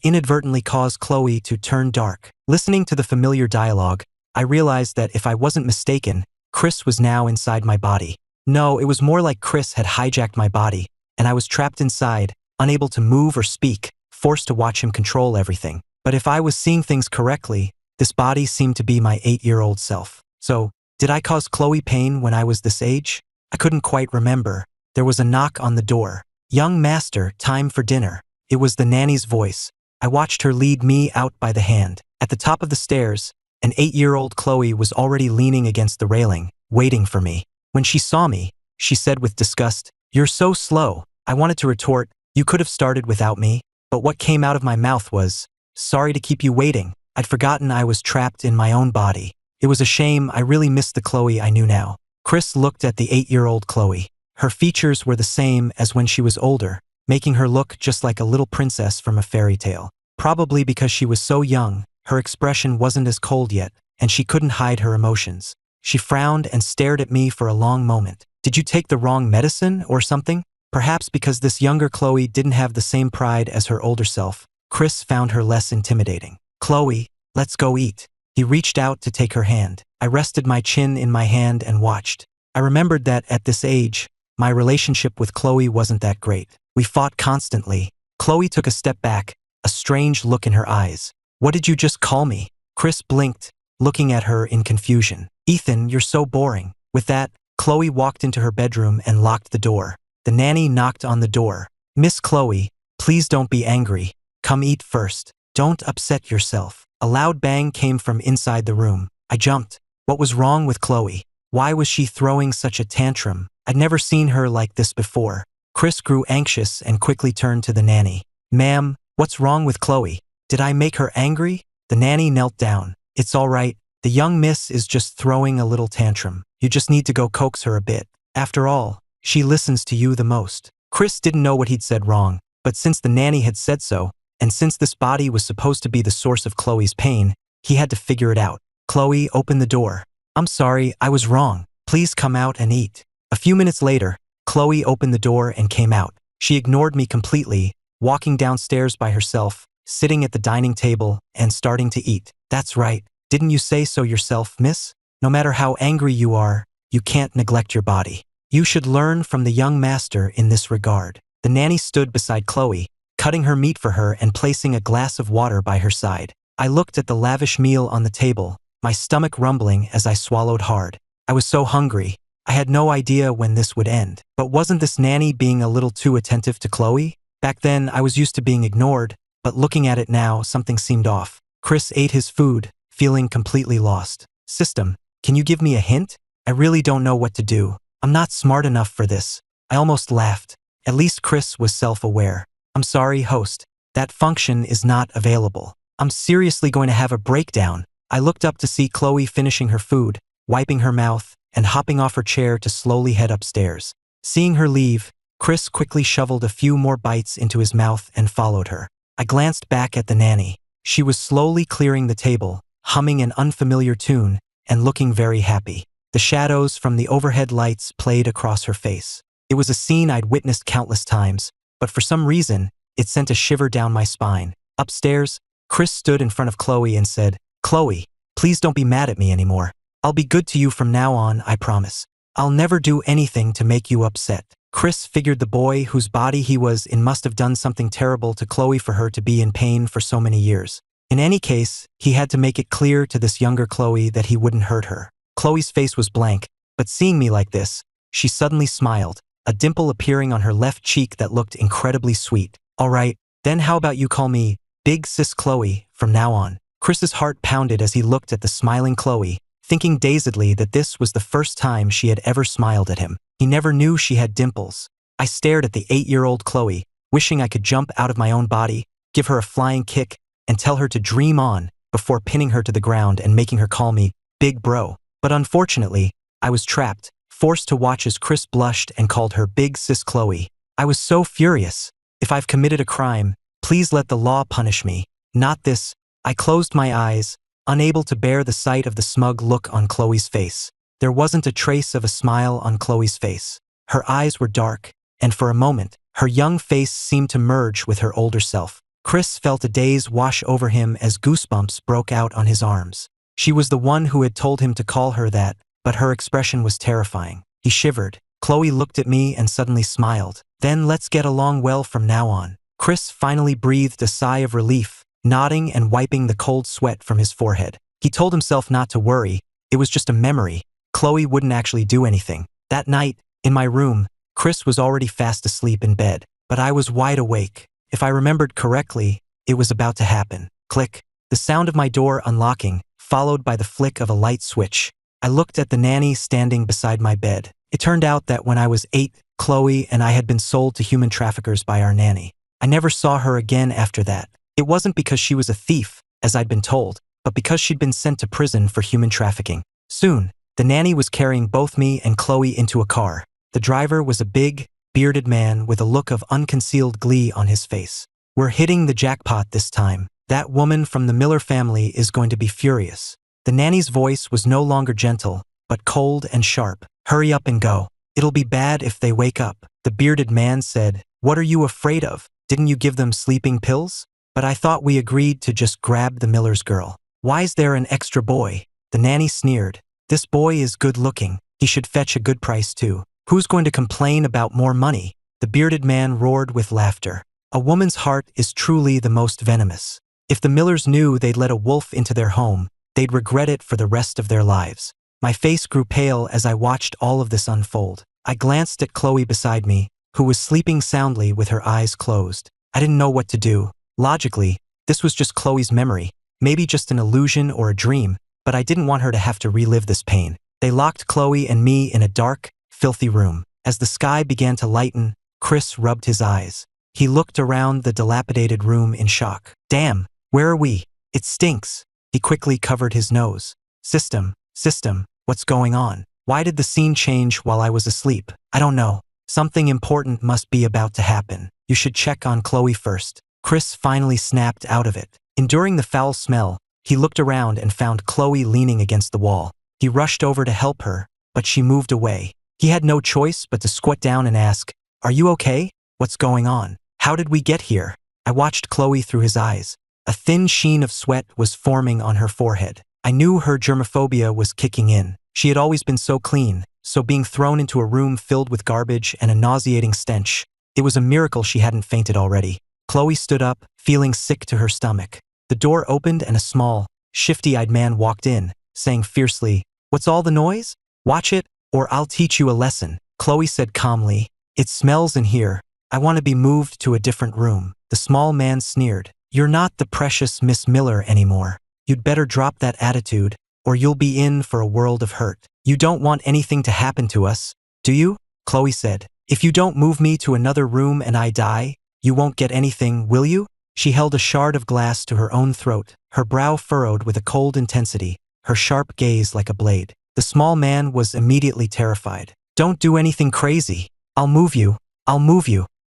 inadvertently cause Chloe to turn dark. Listening to the familiar dialogue, I realized that if I wasn't mistaken, Chris was now inside my body. No, it was more like Chris had hijacked my body, and I was trapped inside, unable to move or speak, forced to watch him control everything. But if I was seeing things correctly, this body seemed to be my 8-year-old self. So, did I cause Chloe pain when I was this age? I couldn't quite remember. There was a knock on the door. "Young master, time for dinner." It was the nanny's voice. I watched her lead me out by the hand. At the top of the stairs, an 8-year-old Chloe was already leaning against the railing, waiting for me. When she saw me, she said with disgust, "You're so slow." I wanted to retort, "You could have started without me," but what came out of my mouth was, "Sorry to keep you waiting." I'd forgotten I was trapped in my own body. It was a shame. I really missed the Chloe I knew now. Chris looked at the 8-year-old Chloe. Her features were the same as when she was older, making her look just like a little princess from a fairy tale. Probably because she was so young, her expression wasn't as cold yet, and she couldn't hide her emotions. She frowned and stared at me for a long moment. "Did you take the wrong medicine or something?" Perhaps because this younger Chloe didn't have the same pride as her older self, Chris found her less intimidating. "Chloe, let's go eat." He reached out to take her hand. I rested my chin in my hand and watched. I remembered that at this age, my relationship with Chloe wasn't that great. We fought constantly. Chloe took a step back, a strange look in her eyes. "What did you just call me?" Chris blinked, looking at her in confusion. "Ethan, you're so boring." With that, Chloe walked into her bedroom and locked the door. The nanny knocked on the door. "Miss Chloe, please don't be angry. Come eat first. Don't upset yourself." A loud bang came from inside the room. I jumped. What was wrong with Chloe? Why was she throwing such a tantrum? I'd never seen her like this before. Chris grew anxious and quickly turned to the nanny. "Ma'am, what's wrong with Chloe? Did I make her angry?" The nanny knelt down. "It's all right. The young miss is just throwing a little tantrum. You just need to go coax her a bit. After all, she listens to you the most." Chris didn't know what he'd said wrong, but since the nanny had said so, and since this body was supposed to be the source of Chloe's pain, he had to figure it out. "Chloe, open the door." "I'm sorry, I was wrong. Please come out and eat." A few minutes later, Chloe opened the door and came out. She ignored me completely, walking downstairs by herself, sitting at the dining table, and starting to eat. "That's right. Didn't you say so yourself, miss? No matter how angry you are, you can't neglect your body. You should learn from the young master in this regard." The nanny stood beside Chloe, cutting her meat for her and placing a glass of water by her side. I looked at the lavish meal on the table, my stomach rumbling as I swallowed hard. I was so hungry. I had no idea when this would end. But wasn't this nanny being a little too attentive to Chloe? Back then, I was used to being ignored, but looking at it now, something seemed off. Chris ate his food, feeling completely lost. "System, can you give me a hint? I really don't know what to do. I'm not smart enough for this." I almost laughed. At least Chris was self-aware. "I'm sorry, host. That function is not available. I'm seriously going to have a breakdown." I looked up to see Chloe finishing her food, wiping her mouth, and hopping off her chair to slowly head upstairs. Seeing her leave, Chris quickly shoveled a few more bites into his mouth and followed her. I glanced back at the nanny. She was slowly clearing the table, humming an unfamiliar tune, and looking very happy. The shadows from the overhead lights played across her face. It was a scene I'd witnessed countless times, but for some reason, it sent a shiver down my spine. Upstairs, Chris stood in front of Chloe and said, "Chloe, please don't be mad at me anymore. I'll be good to you from now on, I promise. I'll never do anything to make you upset." Chris figured the boy whose body he was in must have done something terrible to Chloe for her to be in pain for so many years. In any case, he had to make it clear to this younger Chloe that he wouldn't hurt her. Chloe's face was blank, but seeing me like this, she suddenly smiled, a dimple appearing on her left cheek that looked incredibly sweet. "All right, then how about you call me Big Sis Chloe from now on?" Chris's heart pounded as he looked at the smiling Chloe, thinking dazedly that this was the first time she had ever smiled at him. He never knew she had dimples. I stared at the 8-year-old Chloe, wishing I could jump out of my own body, give her a flying kick, and tell her to dream on before pinning her to the ground and making her call me Big Bro. But unfortunately, I was trapped, forced to watch as Chris blushed and called her Big Sis Chloe. I was so furious. If I've committed a crime, please let the law punish me. Not this. I closed my eyes, unable to bear the sight of the smug look on Chloe's face. There wasn't a trace of a smile on Chloe's face. Her eyes were dark, and for a moment, her young face seemed to merge with her older self. Chris felt a daze wash over him as goosebumps broke out on his arms. She was the one who had told him to call her that, but her expression was terrifying. He shivered. Chloe looked at me and suddenly smiled. "Then let's get along well from now on." Chris finally breathed a sigh of relief, nodding and wiping the cold sweat from his forehead. He told himself not to worry. It was just a memory. Chloe wouldn't actually do anything. That night, in my room, Chris was already fast asleep in bed, but I was wide awake. If I remembered correctly, it was about to happen. Click. The sound of my door unlocking, followed by the flick of a light switch. I looked at the nanny standing beside my bed. It turned out that when I was 8, Chloe and I had been sold to human traffickers by our nanny. I never saw her again after that. It wasn't because she was a thief, as I'd been told, but because she'd been sent to prison for human trafficking. Soon, the nanny was carrying both me and Chloe into a car. The driver was a big, bearded man with a look of unconcealed glee on his face. We're hitting the jackpot this time. That woman from the Miller family is going to be furious. The nanny's voice was no longer gentle, but cold and sharp. Hurry up and go. It'll be bad if they wake up. The bearded man said, "What are you afraid of? Didn't you give them sleeping pills? But I thought we agreed to just grab the Miller's girl. Why's there an extra boy?" The nanny sneered. "This boy is good looking. He should fetch a good price too. Who's going to complain about more money?" The bearded man roared with laughter. A woman's heart is truly the most venomous. If the Millers knew they'd let a wolf into their home, they'd regret it for the rest of their lives. My face grew pale as I watched all of this unfold. I glanced at Chloe beside me, who was sleeping soundly with her eyes closed. I didn't know what to do. Logically, this was just Chloe's memory, maybe just an illusion or a dream, but I didn't want her to have to relive this pain. They locked Chloe and me in a dark, filthy room. As the sky began to lighten, Chris rubbed his eyes. He looked around the dilapidated room in shock. "Damn, where are we? It stinks." He quickly covered his nose. System, what's going on? Why did the scene change while I was asleep? I don't know. Something important must be about to happen. You should check on Chloe first. Chris finally snapped out of it. Enduring the foul smell, he looked around and found Chloe leaning against the wall. He rushed over to help her, but she moved away. He had no choice but to squat down and ask, "Are you okay? What's going on? How did we get here?" I watched Chloe through his eyes. A thin sheen of sweat was forming on her forehead. I knew her germophobia was kicking in. She had always been so clean, so being thrown into a room filled with garbage and a nauseating stench, it was a miracle she hadn't fainted already. Chloe stood up, feeling sick to her stomach. The door opened and a small, shifty-eyed man walked in, saying fiercely, "What's all the noise? Watch it, or I'll teach you a lesson." Chloe said calmly, "It smells in here. I want to be moved to a different room." The small man sneered, "You're not the precious Miss Miller anymore. You'd better drop that attitude, or you'll be in for a world of hurt. You don't want anything to happen to us, do you?" Chloe said, "If you don't move me to another room and I die, you won't get anything, will you?" She held a shard of glass to her own throat, her brow furrowed with a cold intensity, her sharp gaze like a blade. The small man was immediately terrified. "Don't do anything crazy. I'll move you.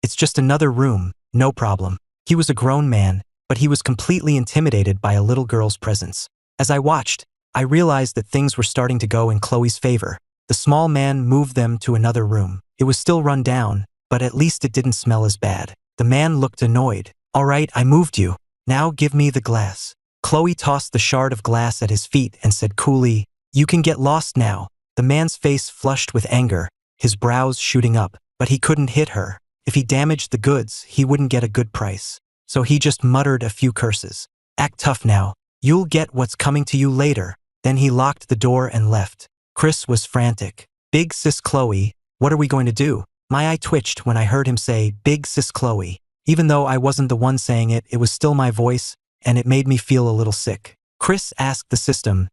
It's just another room, no problem." He was a grown man, but he was completely intimidated by a little girl's presence. As I watched, I realized that things were starting to go in Chloe's favor. The small man moved them to another room. It was still run down, but at least it didn't smell as bad. The man looked annoyed. "All right, I moved you. Now give me the glass." Chloe tossed the shard of glass at his feet and said coolly, "You can get lost now." The man's face flushed with anger, his brows shooting up, but he couldn't hit her. If he damaged the goods, he wouldn't get a good price. So he just muttered a few curses. "Act tough now. You'll get what's coming to you later." Then he locked the door and left. Chris was frantic. "Big sis Chloe, what are we going to do?" My eye twitched when I heard him say, "Big sis Chloe." Even though I wasn't the one saying it, it was still my voice, and it made me feel a little sick. Chris asked the system,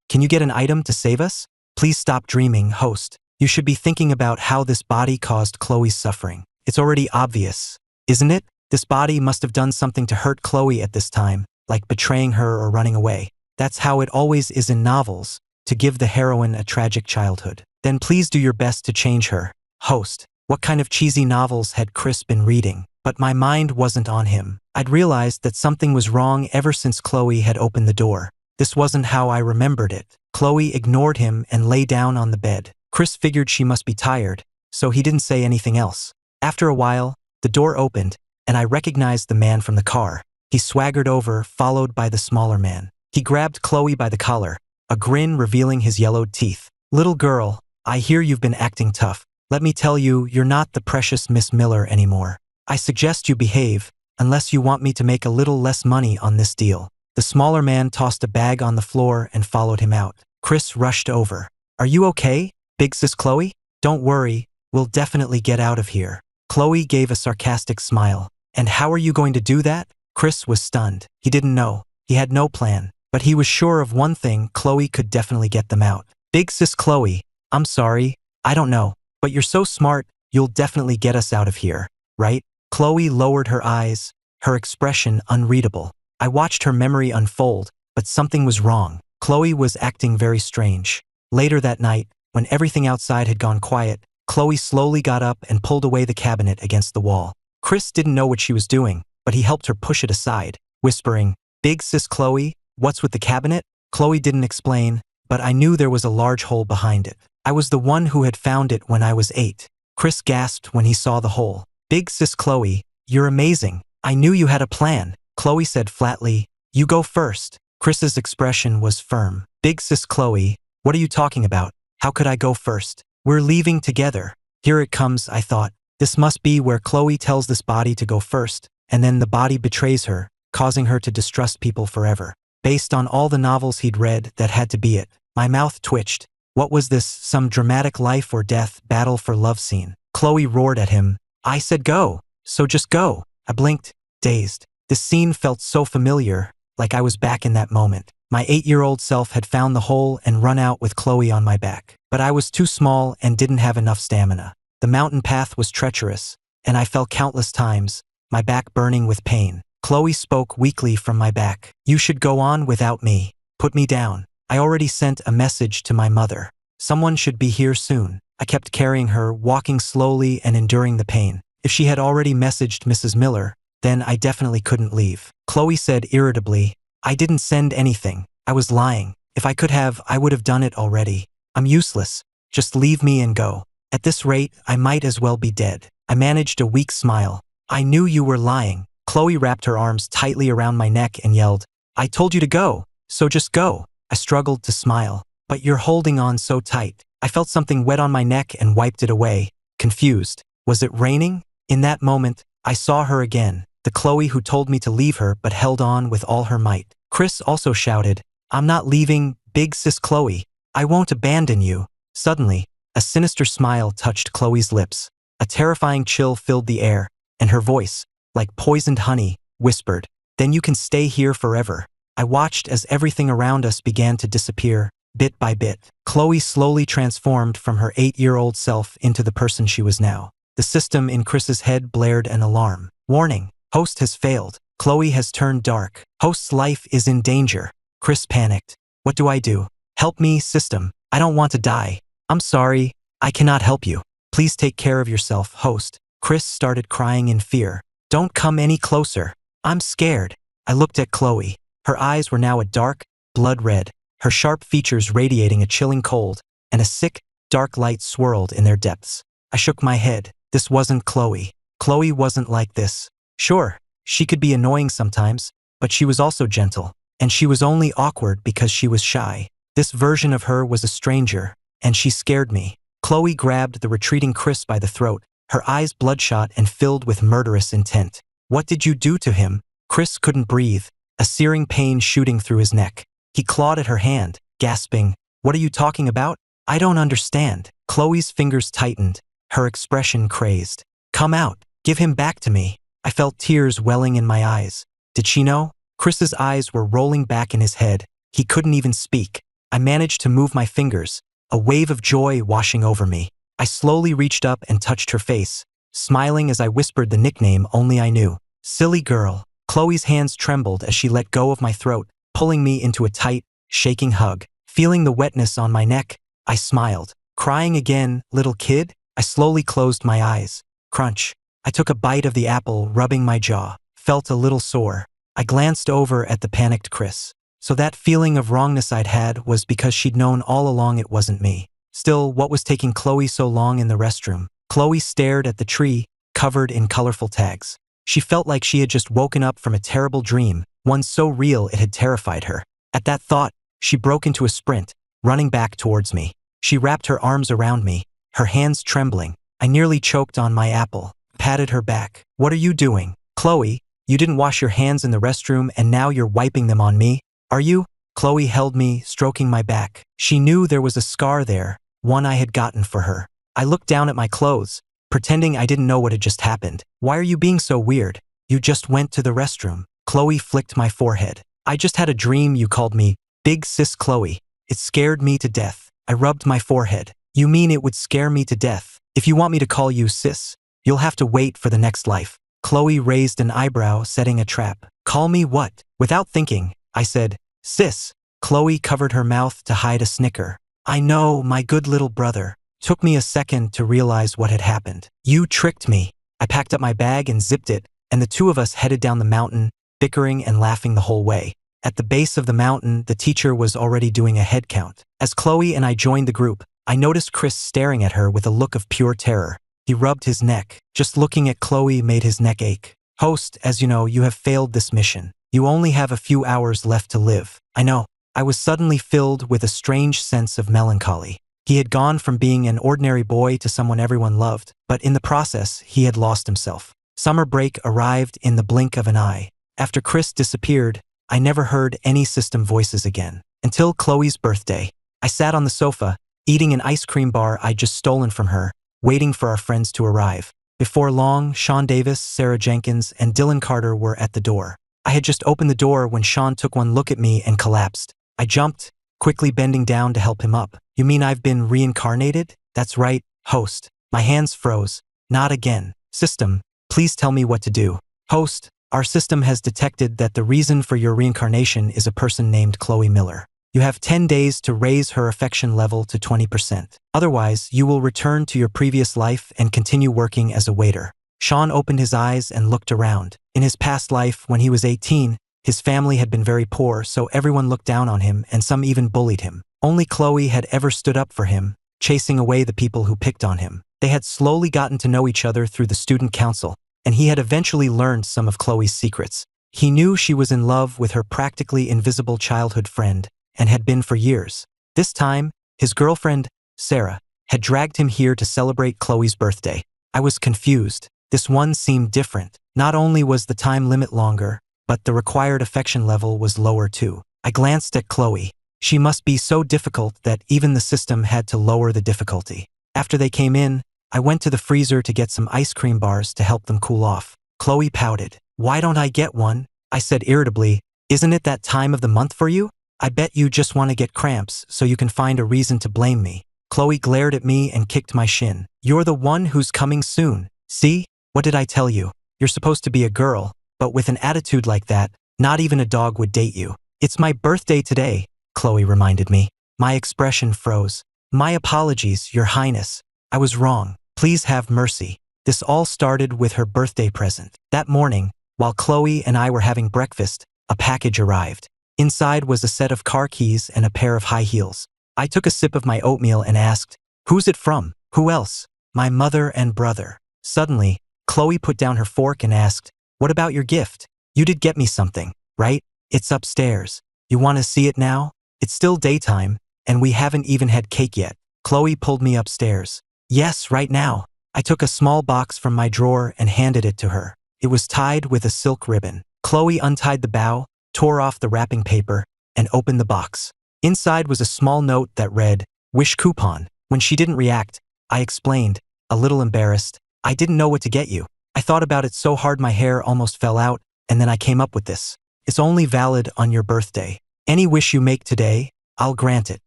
"Can you get an item to save us?" "Please stop dreaming, host. You should be thinking about how this body caused Chloe's suffering. It's already obvious, isn't it? This body must have done something to hurt Chloe at this time, like betraying her or running away. That's how it always is in novels, to give the heroine a tragic childhood. Then please do your best to change her." Host, what kind of cheesy novels had Chris been reading? But my mind wasn't on him. I'd realized that something was wrong ever since Chloe had opened the door. This wasn't how I remembered it. Chloe ignored him and lay down on the bed. Chris figured she must be tired, so he didn't say anything else. After a while, the door opened, and I recognized the man from the car. He swaggered over, followed by the smaller man. He grabbed Chloe by the collar, a grin revealing his yellowed teeth. "Little girl, I hear you've been acting tough. Let me tell you, you're not the precious Miss Miller anymore. I suggest you behave, unless you want me to make a little less money on this deal." The smaller man tossed a bag on the floor and followed him out. Chris rushed over. "Are you okay, big sis Chloe? Don't worry, we'll definitely get out of here." Chloe gave a sarcastic smile. "And how are you going to do that?" Chris was stunned. He didn't know. He had no plan. But he was sure of one thing: Chloe could definitely get them out. "Big sis Chloe, I'm sorry, I don't know, but you're so smart, you'll definitely get us out of here, right? Chloe lowered her eyes, her expression unreadable. I watched her memory unfold, but something was wrong. Chloe was acting very strange. Later that night, when everything outside had gone quiet, Chloe slowly got up and pulled away the cabinet against the wall. Chris didn't know what she was doing, but he helped her push it aside, whispering, "Big sis Chloe, what's with the cabinet?" Chloe didn't explain, but I knew there was a large hole behind it. I was the one who had found it when I was 8. Chris gasped when he saw the hole. "Big sis Chloe, you're amazing. I knew you had a plan." Chloe said flatly, "You go first." Chris's expression was firm. "Big sis Chloe, what are you talking about? How could I go first? We're leaving together." Here it comes, I thought. This must be where Chloe tells this body to go first, and then the body betrays her, causing her to distrust people forever. Based on all the novels he'd read, that had to be it. My mouth twitched. What was this, some dramatic life or death battle for love scene? Chloe roared at him. "I said go, so just go." I blinked, dazed. This scene felt so familiar, like I was back in that moment. My 8-year-old self had found the hole and run out with Chloe on my back. But I was too small and didn't have enough stamina. The mountain path was treacherous, and I fell countless times, my back burning with pain. Chloe spoke weakly from my back. "You should go on without me. Put me down. I already sent a message to my mother. Someone should be here soon." I kept carrying her, walking slowly and enduring the pain. If she had already messaged Mrs. Miller, then I definitely couldn't leave. Chloe said irritably, "I didn't send anything. I was lying. If I could have, I would have done it already. I'm useless. Just leave me and go. At this rate, I might as well be dead." I managed a weak smile. "I knew you were lying." Chloe wrapped her arms tightly around my neck and yelled, "I told you to go, so just go." I struggled to smile. "But you're holding on so tight." I felt something wet on my neck and wiped it away, confused. Was it raining? In that moment, I saw her again, the Chloe who told me to leave her but held on with all her might. Chris also shouted, "I'm not leaving, big sis Chloe. I won't abandon you." Suddenly, a sinister smile touched Chloe's lips. A terrifying chill filled the air, and her voice, like poisoned honey, whispered, "Then you can stay here forever." I watched as everything around us began to disappear, bit by bit. Chloe slowly transformed from her 8-year-old self into the person she was now. The system in Chris's head blared an alarm. "Warning, host has failed. Chloe has turned dark. Host's life is in danger." Chris panicked. "What do I do? Help me, system. I don't want to die." "I'm sorry, I cannot help you. Please take care of yourself, host." Chris started crying in fear. "Don't come any closer. I'm scared." I looked at Chloe. Her eyes were now a dark, blood red, her sharp features radiating a chilling cold, and a sick, dark light swirled in their depths. I shook my head. This wasn't Chloe. Chloe wasn't like this. Sure, she could be annoying sometimes, but she was also gentle, and she was only awkward because she was shy. This version of her was a stranger, and she scared me. Chloe grabbed the retreating Chris by the throat, her eyes bloodshot and filled with murderous intent. "What did you do to him?" Chris couldn't breathe, a searing pain shooting through his neck. He clawed at her hand, gasping, "What are you talking about? I don't understand." Chloe's fingers tightened, her expression crazed. "Come out. Give him back to me." I felt tears welling in my eyes. Did she know? Chris's eyes were rolling back in his head. He couldn't even speak. I managed to move my fingers, a wave of joy washing over me. I slowly reached up and touched her face, smiling as I whispered the nickname only I knew. "Silly girl." Chloe's hands trembled as she let go of my throat, pulling me into a tight, shaking hug. Feeling the wetness on my neck, I smiled. "Crying again, little kid?" I slowly closed my eyes. Crunch. I took a bite of the apple, rubbing my jaw. Felt a little sore. I glanced over at the panicked Chris. So that feeling of wrongness I'd had was because she'd known all along it wasn't me. Still, what was taking Chloe so long in the restroom? Chloe stared at the tree, covered in colorful tags. She felt like she had just woken up from a terrible dream, one so real it had terrified her. At that thought, she broke into a sprint, running back towards me. She wrapped her arms around me, her hands trembling. I nearly choked on my apple, patted her back. "What are you doing? Chloe, you didn't wash your hands in the restroom and now you're wiping them on me, are you?" Chloe held me, stroking my back. She knew there was a scar there, one I had gotten for her. I looked down at my clothes, pretending I didn't know what had just happened. "Why are you being so weird? You just went to the restroom." Chloe flicked my forehead. "I just had a dream you called me Big Sis Chloe. It scared me to death." I rubbed my forehead. You mean it would scare me to death? If you want me to call you sis, you'll have to wait for the next life. Chloe raised an eyebrow, setting a trap. Call me what? Without thinking, I said, sis. Chloe covered her mouth to hide a snicker. I know, my good little brother. Took me a second to realize what had happened. You tricked me. I packed up my bag and zipped it, and the two of us headed down the mountain, bickering and laughing the whole way. At the base of the mountain, the teacher was already doing a head count. As Chloe and I joined the group, I noticed Chris staring at her with a look of pure terror. He rubbed his neck. Just looking at Chloe made his neck ache. Host, as you know, you have failed this mission. You only have a few hours left to live. I know. I was suddenly filled with a strange sense of melancholy. He had gone from being an ordinary boy to someone everyone loved, but in the process, he had lost himself. Summer break arrived in the blink of an eye. After Chris disappeared, I never heard any system voices again. Until Chloe's birthday. I sat on the sofa, eating an ice cream bar I'd just stolen from her, waiting for our friends to arrive. Before long, Sean Davis, Sarah Jenkins, and Dylan Carter were at the door. I had just opened the door when Sean took one look at me and collapsed. I jumped, quickly bending down to help him up. You mean I've been reincarnated? That's right, host. My hands froze. Not again. System, please tell me what to do. Host, our system has detected that the reason for your reincarnation is a person named Chloe Miller. You have 10 days to raise her affection level to 20%. Otherwise, you will return to your previous life and continue working as a waiter. Sean opened his eyes and looked around. In his past life, when he was 18, his family had been very poor, so everyone looked down on him and some even bullied him. Only Chloe had ever stood up for him, chasing away the people who picked on him. They had slowly gotten to know each other through the student council, and he had eventually learned some of Chloe's secrets. He knew she was in love with her practically invisible childhood friend, and had been for years. This time, his girlfriend, Sarah, had dragged him here to celebrate Chloe's birthday. I was confused. This one seemed different. Not only was the time limit longer, but the required affection level was lower too. I glanced at Chloe. She must be so difficult that even the system had to lower the difficulty. After they came in, I went to the freezer to get some ice cream bars to help them cool off. Chloe pouted. Why don't I get one? I said irritably. Isn't it that time of the month for you? I bet you just want to get cramps so you can find a reason to blame me. Chloe glared at me and kicked my shin. You're the one who's coming soon. See? What did I tell you? You're supposed to be a girl, but with an attitude like that, not even a dog would date you. It's my birthday today, Chloe reminded me. My expression froze. My apologies, Your Highness. I was wrong. Please have mercy. This all started with her birthday present. That morning, while Chloe and I were having breakfast, a package arrived. Inside was a set of car keys and a pair of high heels. I took a sip of my oatmeal and asked, "Who's it from? Who else?" "My mother and brother." Suddenly, Chloe put down her fork and asked, "What about your gift? You did get me something, right? It's upstairs. You want to see it now? It's still daytime, and we haven't even had cake yet." Chloe pulled me upstairs. "Yes, right now." I took a small box from my drawer and handed it to her. It was tied with a silk ribbon. Chloe untied the bow, tore off the wrapping paper, and opened the box. Inside was a small note that read, "Wish coupon." When she didn't react, I explained, a little embarrassed, "I didn't know what to get you. I thought about it so hard my hair almost fell out, and then I came up with this. It's only valid on your birthday. Any wish you make today, I'll grant it."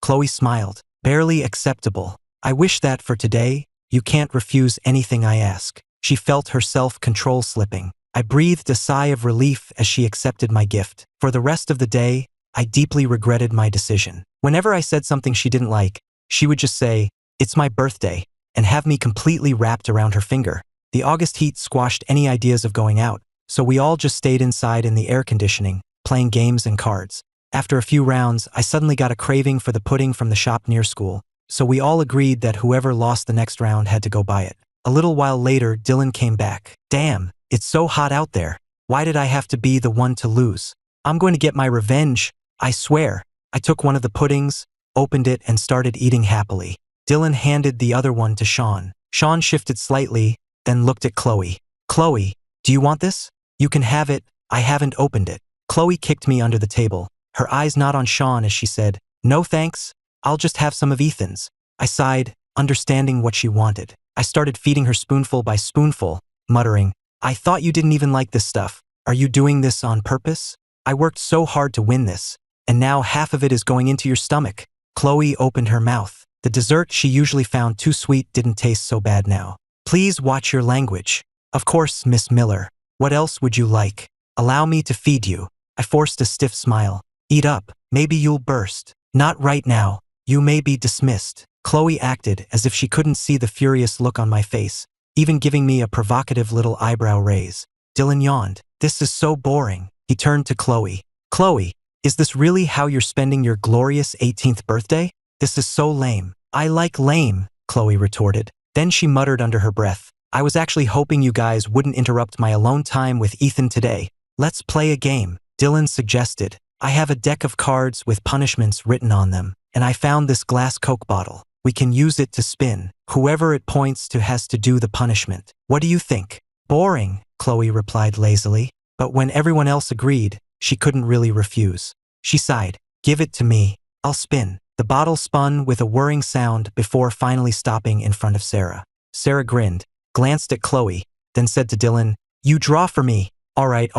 Chloe smiled. "Barely acceptable. I wish that for today, you can't refuse anything I ask." She felt her self-control slipping. I breathed a sigh of relief as she accepted my gift. For the rest of the day, I deeply regretted my decision. Whenever I said something she didn't like, she would just say, "It's my birthday," and have me completely wrapped around her finger. The August heat squashed any ideas of going out, so we all just stayed inside in the air conditioning, playing games and cards. After a few rounds, I suddenly got a craving for the pudding from the shop near school, so we all agreed that whoever lost the next round had to go buy it. A little while later, Dylan came back. "Damn, it's so hot out there. Why did I have to be the one to lose? I'm going to get my revenge, I swear." I took one of the puddings, opened it, and started eating happily. Dylan handed the other one to Sean. Sean shifted slightly, then looked at Chloe. "Chloe, do you want this? You can have it. I haven't opened it." Chloe kicked me under the table, her eyes not on Sean as she said, "No thanks, I'll just have some of Ethan's." I sighed, understanding what she wanted. I started feeding her spoonful by spoonful, muttering, "I thought you didn't even like this stuff. Are you doing this on purpose? I worked so hard to win this, and now half of it is going into your stomach." Chloe opened her mouth. The dessert she usually found too sweet didn't taste so bad now. Please watch your language. Of course, Miss Miller. What else would you like? Allow me to feed you. I forced a stiff smile. Eat up. Maybe you'll burst. Not right now. You may be dismissed. Chloe acted as if she couldn't see the furious look on my face, even giving me a provocative little eyebrow raise. Dylan yawned. This is so boring. He turned to Chloe. Chloe, is this really how you're spending your glorious 18th birthday? This is so lame. I like lame, Chloe retorted. Then she muttered under her breath. I was actually hoping you guys wouldn't interrupt my alone time with Ethan today. Let's play a game, Dylan suggested. I have a deck of cards with punishments written on them, and I found this glass Coke bottle. We can use it to spin. Whoever it points to has to do the punishment. What do you think? Boring, Chloe replied lazily. But when everyone else agreed, she couldn't really refuse. She sighed. Give it to me. I'll spin. The bottle spun with a whirring sound before finally stopping in front of Sarah. Sarah grinned, glanced at Chloe, then said to Dylan, You draw for me. All right.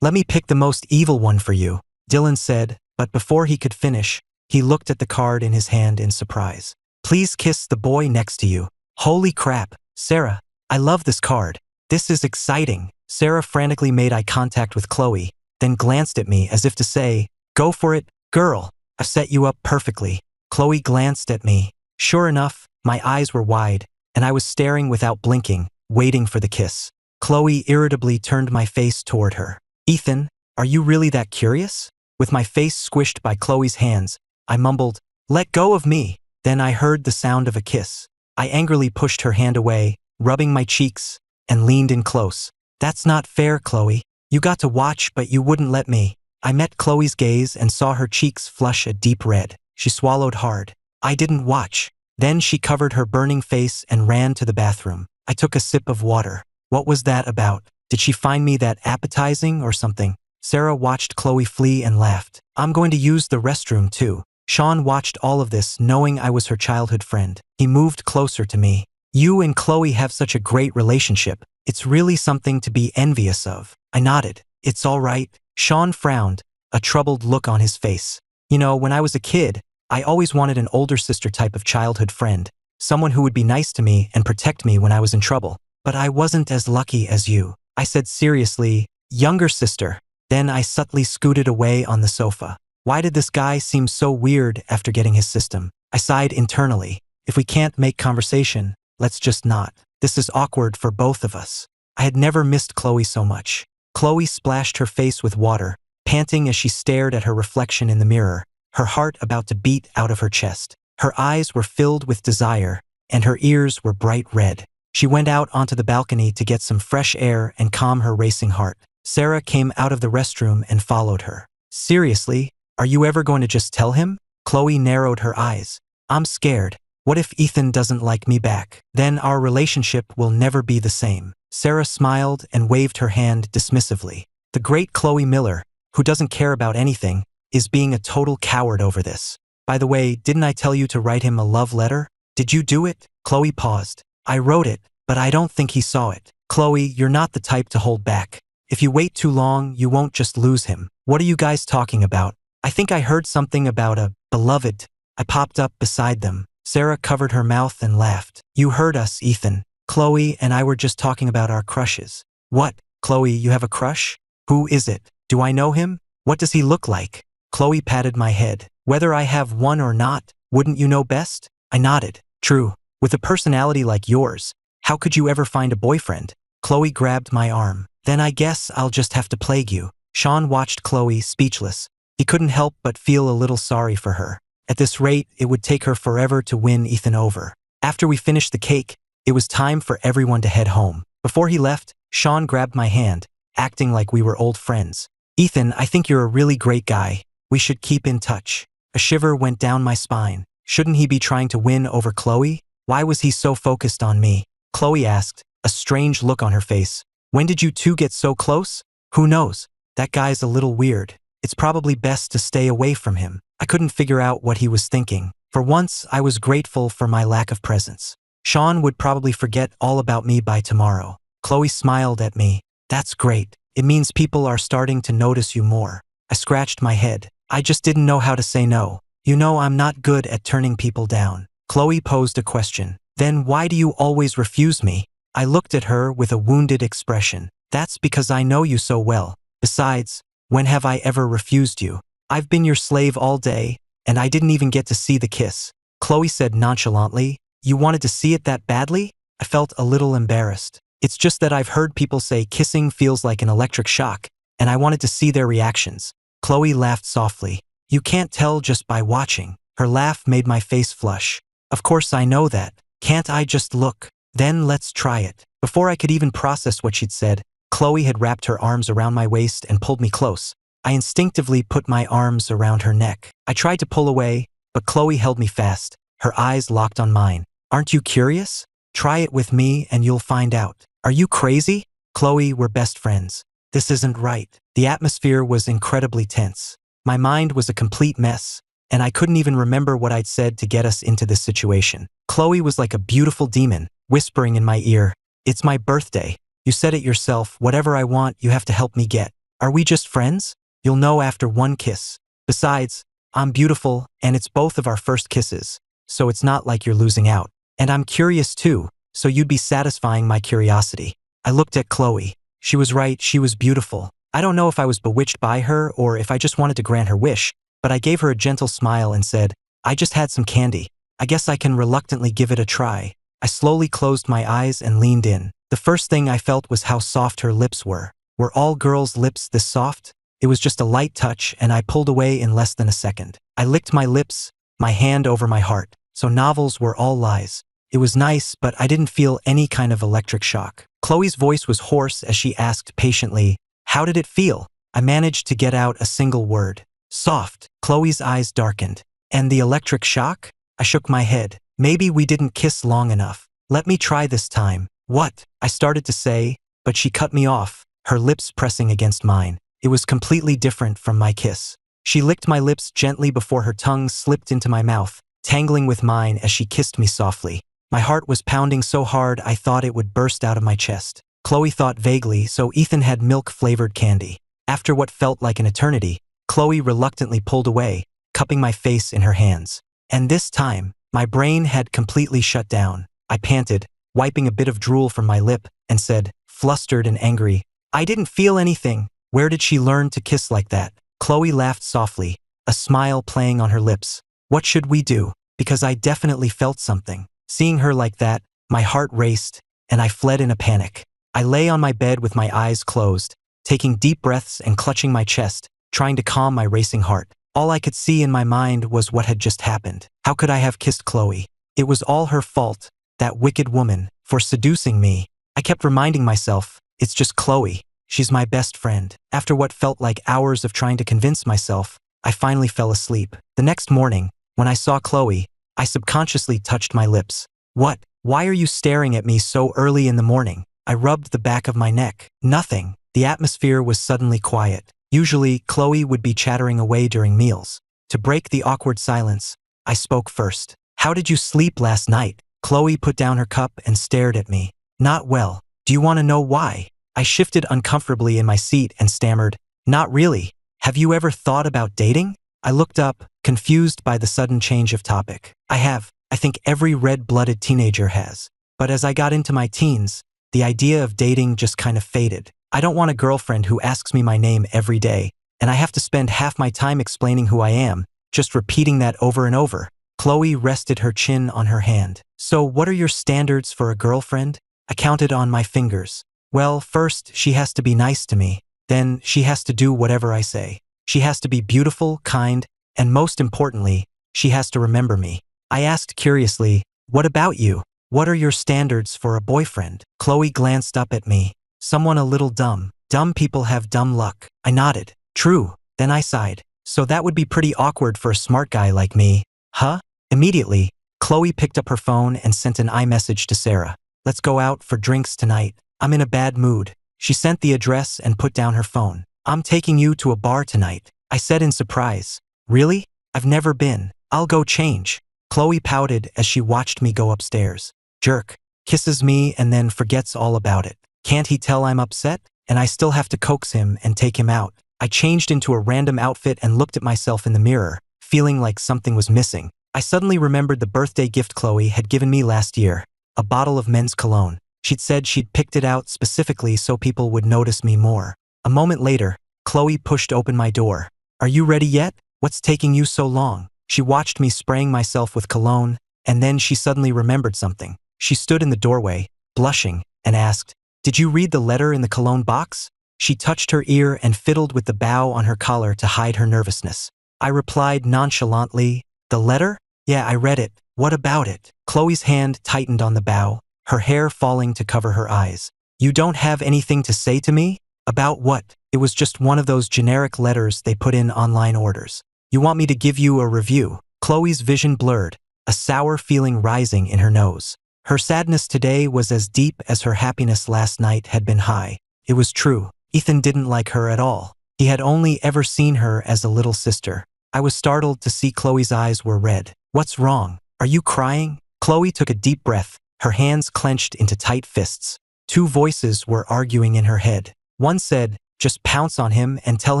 Let me pick the most evil one for you, Dylan said, but before he could finish, he looked at the card in his hand in surprise. Please kiss the boy next to you. Holy crap, Sarah, I love this card. This is exciting. Sarah frantically made eye contact with Chloe, then glanced at me as if to say, Go for it, girl. I've set you up perfectly. Chloe glanced at me. Sure enough, my eyes were wide, and I was staring without blinking, waiting for the kiss. Chloe irritably turned my face toward her. Ethan, are you really that curious? With my face squished by Chloe's hands, I mumbled, Let go of me. Then I heard the sound of a kiss. I angrily pushed her hand away, rubbing my cheeks, and leaned in close. That's not fair, Chloe. You got to watch, but you wouldn't let me. I met Chloe's gaze and saw her cheeks flush a deep red. She swallowed hard. I didn't watch. Then she covered her burning face and ran to the bathroom. I took a sip of water. What was that about? Did she find me that appetizing or something? Sarah watched Chloe flee and laughed. I'm going to use the restroom too. Sean watched all of this, knowing I was her childhood friend. He moved closer to me. You and Chloe have such a great relationship. It's really something to be envious of. I nodded. It's all right. Sean frowned, a troubled look on his face. You know, when I was a kid, I always wanted an older sister type of childhood friend, someone who would be nice to me and protect me when I was in trouble. But I wasn't as lucky as you. I said seriously, younger sister. Then I subtly scooted away on the sofa. Why did this guy seem so weird after getting his system? I sighed internally. If we can't make conversation, let's just not. This is awkward for both of us. I had never missed Chloe so much. Chloe splashed her face with water, panting as she stared at her reflection in the mirror, her heart about to beat out of her chest. Her eyes were filled with desire, and her ears were bright red. She went out onto the balcony to get some fresh air and calm her racing heart. Sarah came out of the restroom and followed her. Seriously, are you ever going to just tell him? Chloe narrowed her eyes. I'm scared. What if Ethan doesn't like me back? Then our relationship will never be the same. Sarah smiled and waved her hand dismissively. The great Chloe Miller, who doesn't care about anything, is being a total coward over this. By the way, didn't I tell you to write him a love letter? Did you do it? Chloe paused. I wrote it, but I don't think he saw it. Chloe, you're not the type to hold back. If you wait too long, you won't just lose him. What are you guys talking about? I think I heard something about a beloved. I popped up beside them. Sarah covered her mouth and laughed. You heard us, Ethan. Chloe and I were just talking about our crushes. What? Chloe, you have a crush? Who is it? Do I know him? What does he look like? Chloe patted my head. Whether I have one or not, wouldn't you know best? I nodded. True. With a personality like yours, how could you ever find a boyfriend? Chloe grabbed my arm. Then I guess I'll just have to plague you. Sean watched Chloe, speechless. He couldn't help but feel a little sorry for her. At this rate, it would take her forever to win Ethan over. After we finished the cake, it was time for everyone to head home. Before he left, Sean grabbed my hand, acting like we were old friends. Ethan, I think you're a really great guy. We should keep in touch. A shiver went down my spine. Shouldn't he be trying to win over Chloe? Why was he so focused on me? Chloe asked, a strange look on her face. When did you two get so close? Who knows? That guy's a little weird. It's probably best to stay away from him. I couldn't figure out what he was thinking. For once, I was grateful for my lack of presence. Sean would probably forget all about me by tomorrow. Chloe smiled at me. That's great. It means people are starting to notice you more. I scratched my head. I just didn't know how to say no. You know I'm not good at turning people down. Chloe posed a question. Then why do you always refuse me? I looked at her with a wounded expression. That's because I know you so well. Besides, when have I ever refused you? I've been your slave all day, and I didn't even get to see the kiss. Chloe said nonchalantly. You wanted to see it that badly? I felt a little embarrassed. It's just that I've heard people say kissing feels like an electric shock, and I wanted to see their reactions. Chloe laughed softly. You can't tell just by watching. Her laugh made my face flush. Of course I know that. Can't I just look? Then let's try it. Before I could even process what she'd said, Chloe had wrapped her arms around my waist and pulled me close. I instinctively put my arms around her neck. I tried to pull away, but Chloe held me fast, her eyes locked on mine. Aren't you curious? Try it with me and you'll find out. Are you crazy? Chloe, we're best friends. This isn't right. The atmosphere was incredibly tense. My mind was a complete mess, and I couldn't even remember what I'd said to get us into this situation. Chloe was like a beautiful demon, whispering in my ear, It's my birthday. You said it yourself, whatever I want, you have to help me get. Are we just friends? You'll know after one kiss. Besides, I'm beautiful, and it's both of our first kisses, so it's not like you're losing out. And I'm curious too, so you'd be satisfying my curiosity. I looked at Chloe. She was right, she was beautiful. I don't know if I was bewitched by her or if I just wanted to grant her wish, but I gave her a gentle smile and said, I just had some candy. I guess I can reluctantly give it a try. I slowly closed my eyes and leaned in. The first thing I felt was how soft her lips were. Were all girls' lips this soft? It was just a light touch, and I pulled away in less than a second. I licked my lips, my hand over my heart. So novels were all lies. It was nice, but I didn't feel any kind of electric shock. Chloe's voice was hoarse as she asked patiently, How did it feel? I managed to get out a single word. Soft. Chloe's eyes darkened. And the electric shock? I shook my head. Maybe we didn't kiss long enough. Let me try this time. What? I started to say, but she cut me off, her lips pressing against mine. It was completely different from my kiss. She licked my lips gently before her tongue slipped into my mouth, tangling with mine as she kissed me softly. My heart was pounding so hard I thought it would burst out of my chest. Chloe thought vaguely, so Ethan had milk-flavored candy. After what felt like an eternity, Chloe reluctantly pulled away, cupping my face in her hands. And this time, my brain had completely shut down. I panted, wiping a bit of drool from my lip, and said, flustered and angry, I didn't feel anything. Where did she learn to kiss like that? Chloe laughed softly, a smile playing on her lips. What should we do? Because I definitely felt something. Seeing her like that, my heart raced, and I fled in a panic. I lay on my bed with my eyes closed, taking deep breaths and clutching my chest, trying to calm my racing heart. All I could see in my mind was what had just happened. How could I have kissed Chloe? It was all her fault, that wicked woman, for seducing me. I kept reminding myself, it's just Chloe. She's my best friend. After what felt like hours of trying to convince myself, I finally fell asleep. The next morning, when I saw Chloe, I subconsciously touched my lips. What? Why are you staring at me so early in the morning? I rubbed the back of my neck. Nothing. The atmosphere was suddenly quiet. Usually, Chloe would be chattering away during meals. To break the awkward silence, I spoke first. How did you sleep last night? Chloe put down her cup and stared at me. Not well. Do you want to know why? I shifted uncomfortably in my seat and stammered, Not really. Have you ever thought about dating? I looked up, confused by the sudden change of topic. I have. I think every red-blooded teenager has. But as I got into my teens, the idea of dating just kind of faded. I don't want a girlfriend who asks me my name every day, and I have to spend half my time explaining who I am, just repeating that over and over. Chloe rested her chin on her hand. So what are your standards for a girlfriend? I counted on my fingers. Well, first, she has to be nice to me. Then, she has to do whatever I say. She has to be beautiful, kind, and most importantly, she has to remember me. I asked curiously, what about you? What are your standards for a boyfriend? Chloe glanced up at me. Someone a little dumb. Dumb people have dumb luck. I nodded. True. Then I sighed. So that would be pretty awkward for a smart guy like me. Huh? Immediately, Chloe picked up her phone and sent an iMessage to Sarah. Let's go out for drinks tonight. I'm in a bad mood. She sent the address and put down her phone. I'm taking you to a bar tonight, I said in surprise. Really? I've never been. I'll go change. Chloe pouted as she watched me go upstairs. Jerk. Kisses me and then forgets all about it. Can't he tell I'm upset? And I still have to coax him and take him out. I changed into a random outfit and looked at myself in the mirror, feeling like something was missing. I suddenly remembered the birthday gift Chloe had given me last year, a bottle of men's cologne. She'd said she'd picked it out specifically so people would notice me more. A moment later, Chloe pushed open my door. "Are you ready yet? What's taking you so long?" She watched me spraying myself with cologne, and then she suddenly remembered something. She stood in the doorway, blushing, and asked, "Did you read the letter in the cologne box?" She touched her ear and fiddled with the bow on her collar to hide her nervousness. I replied nonchalantly, "The letter? Yeah, I read it. What about it?" Chloe's hand tightened on the bow, her hair falling to cover her eyes. "You don't have anything to say to me? About what?" It was just one of those generic letters they put in online orders. "You want me to give you a review?" Chloe's vision blurred, a sour feeling rising in her nose. Her sadness today was as deep as her happiness last night had been high. It was true. Ethan didn't like her at all. He had only ever seen her as a little sister. I was startled to see Chloe's eyes were red. "What's wrong? Are you crying?" Chloe took a deep breath, her hands clenched into tight fists. Two voices were arguing in her head. One said, "Just pounce on him and tell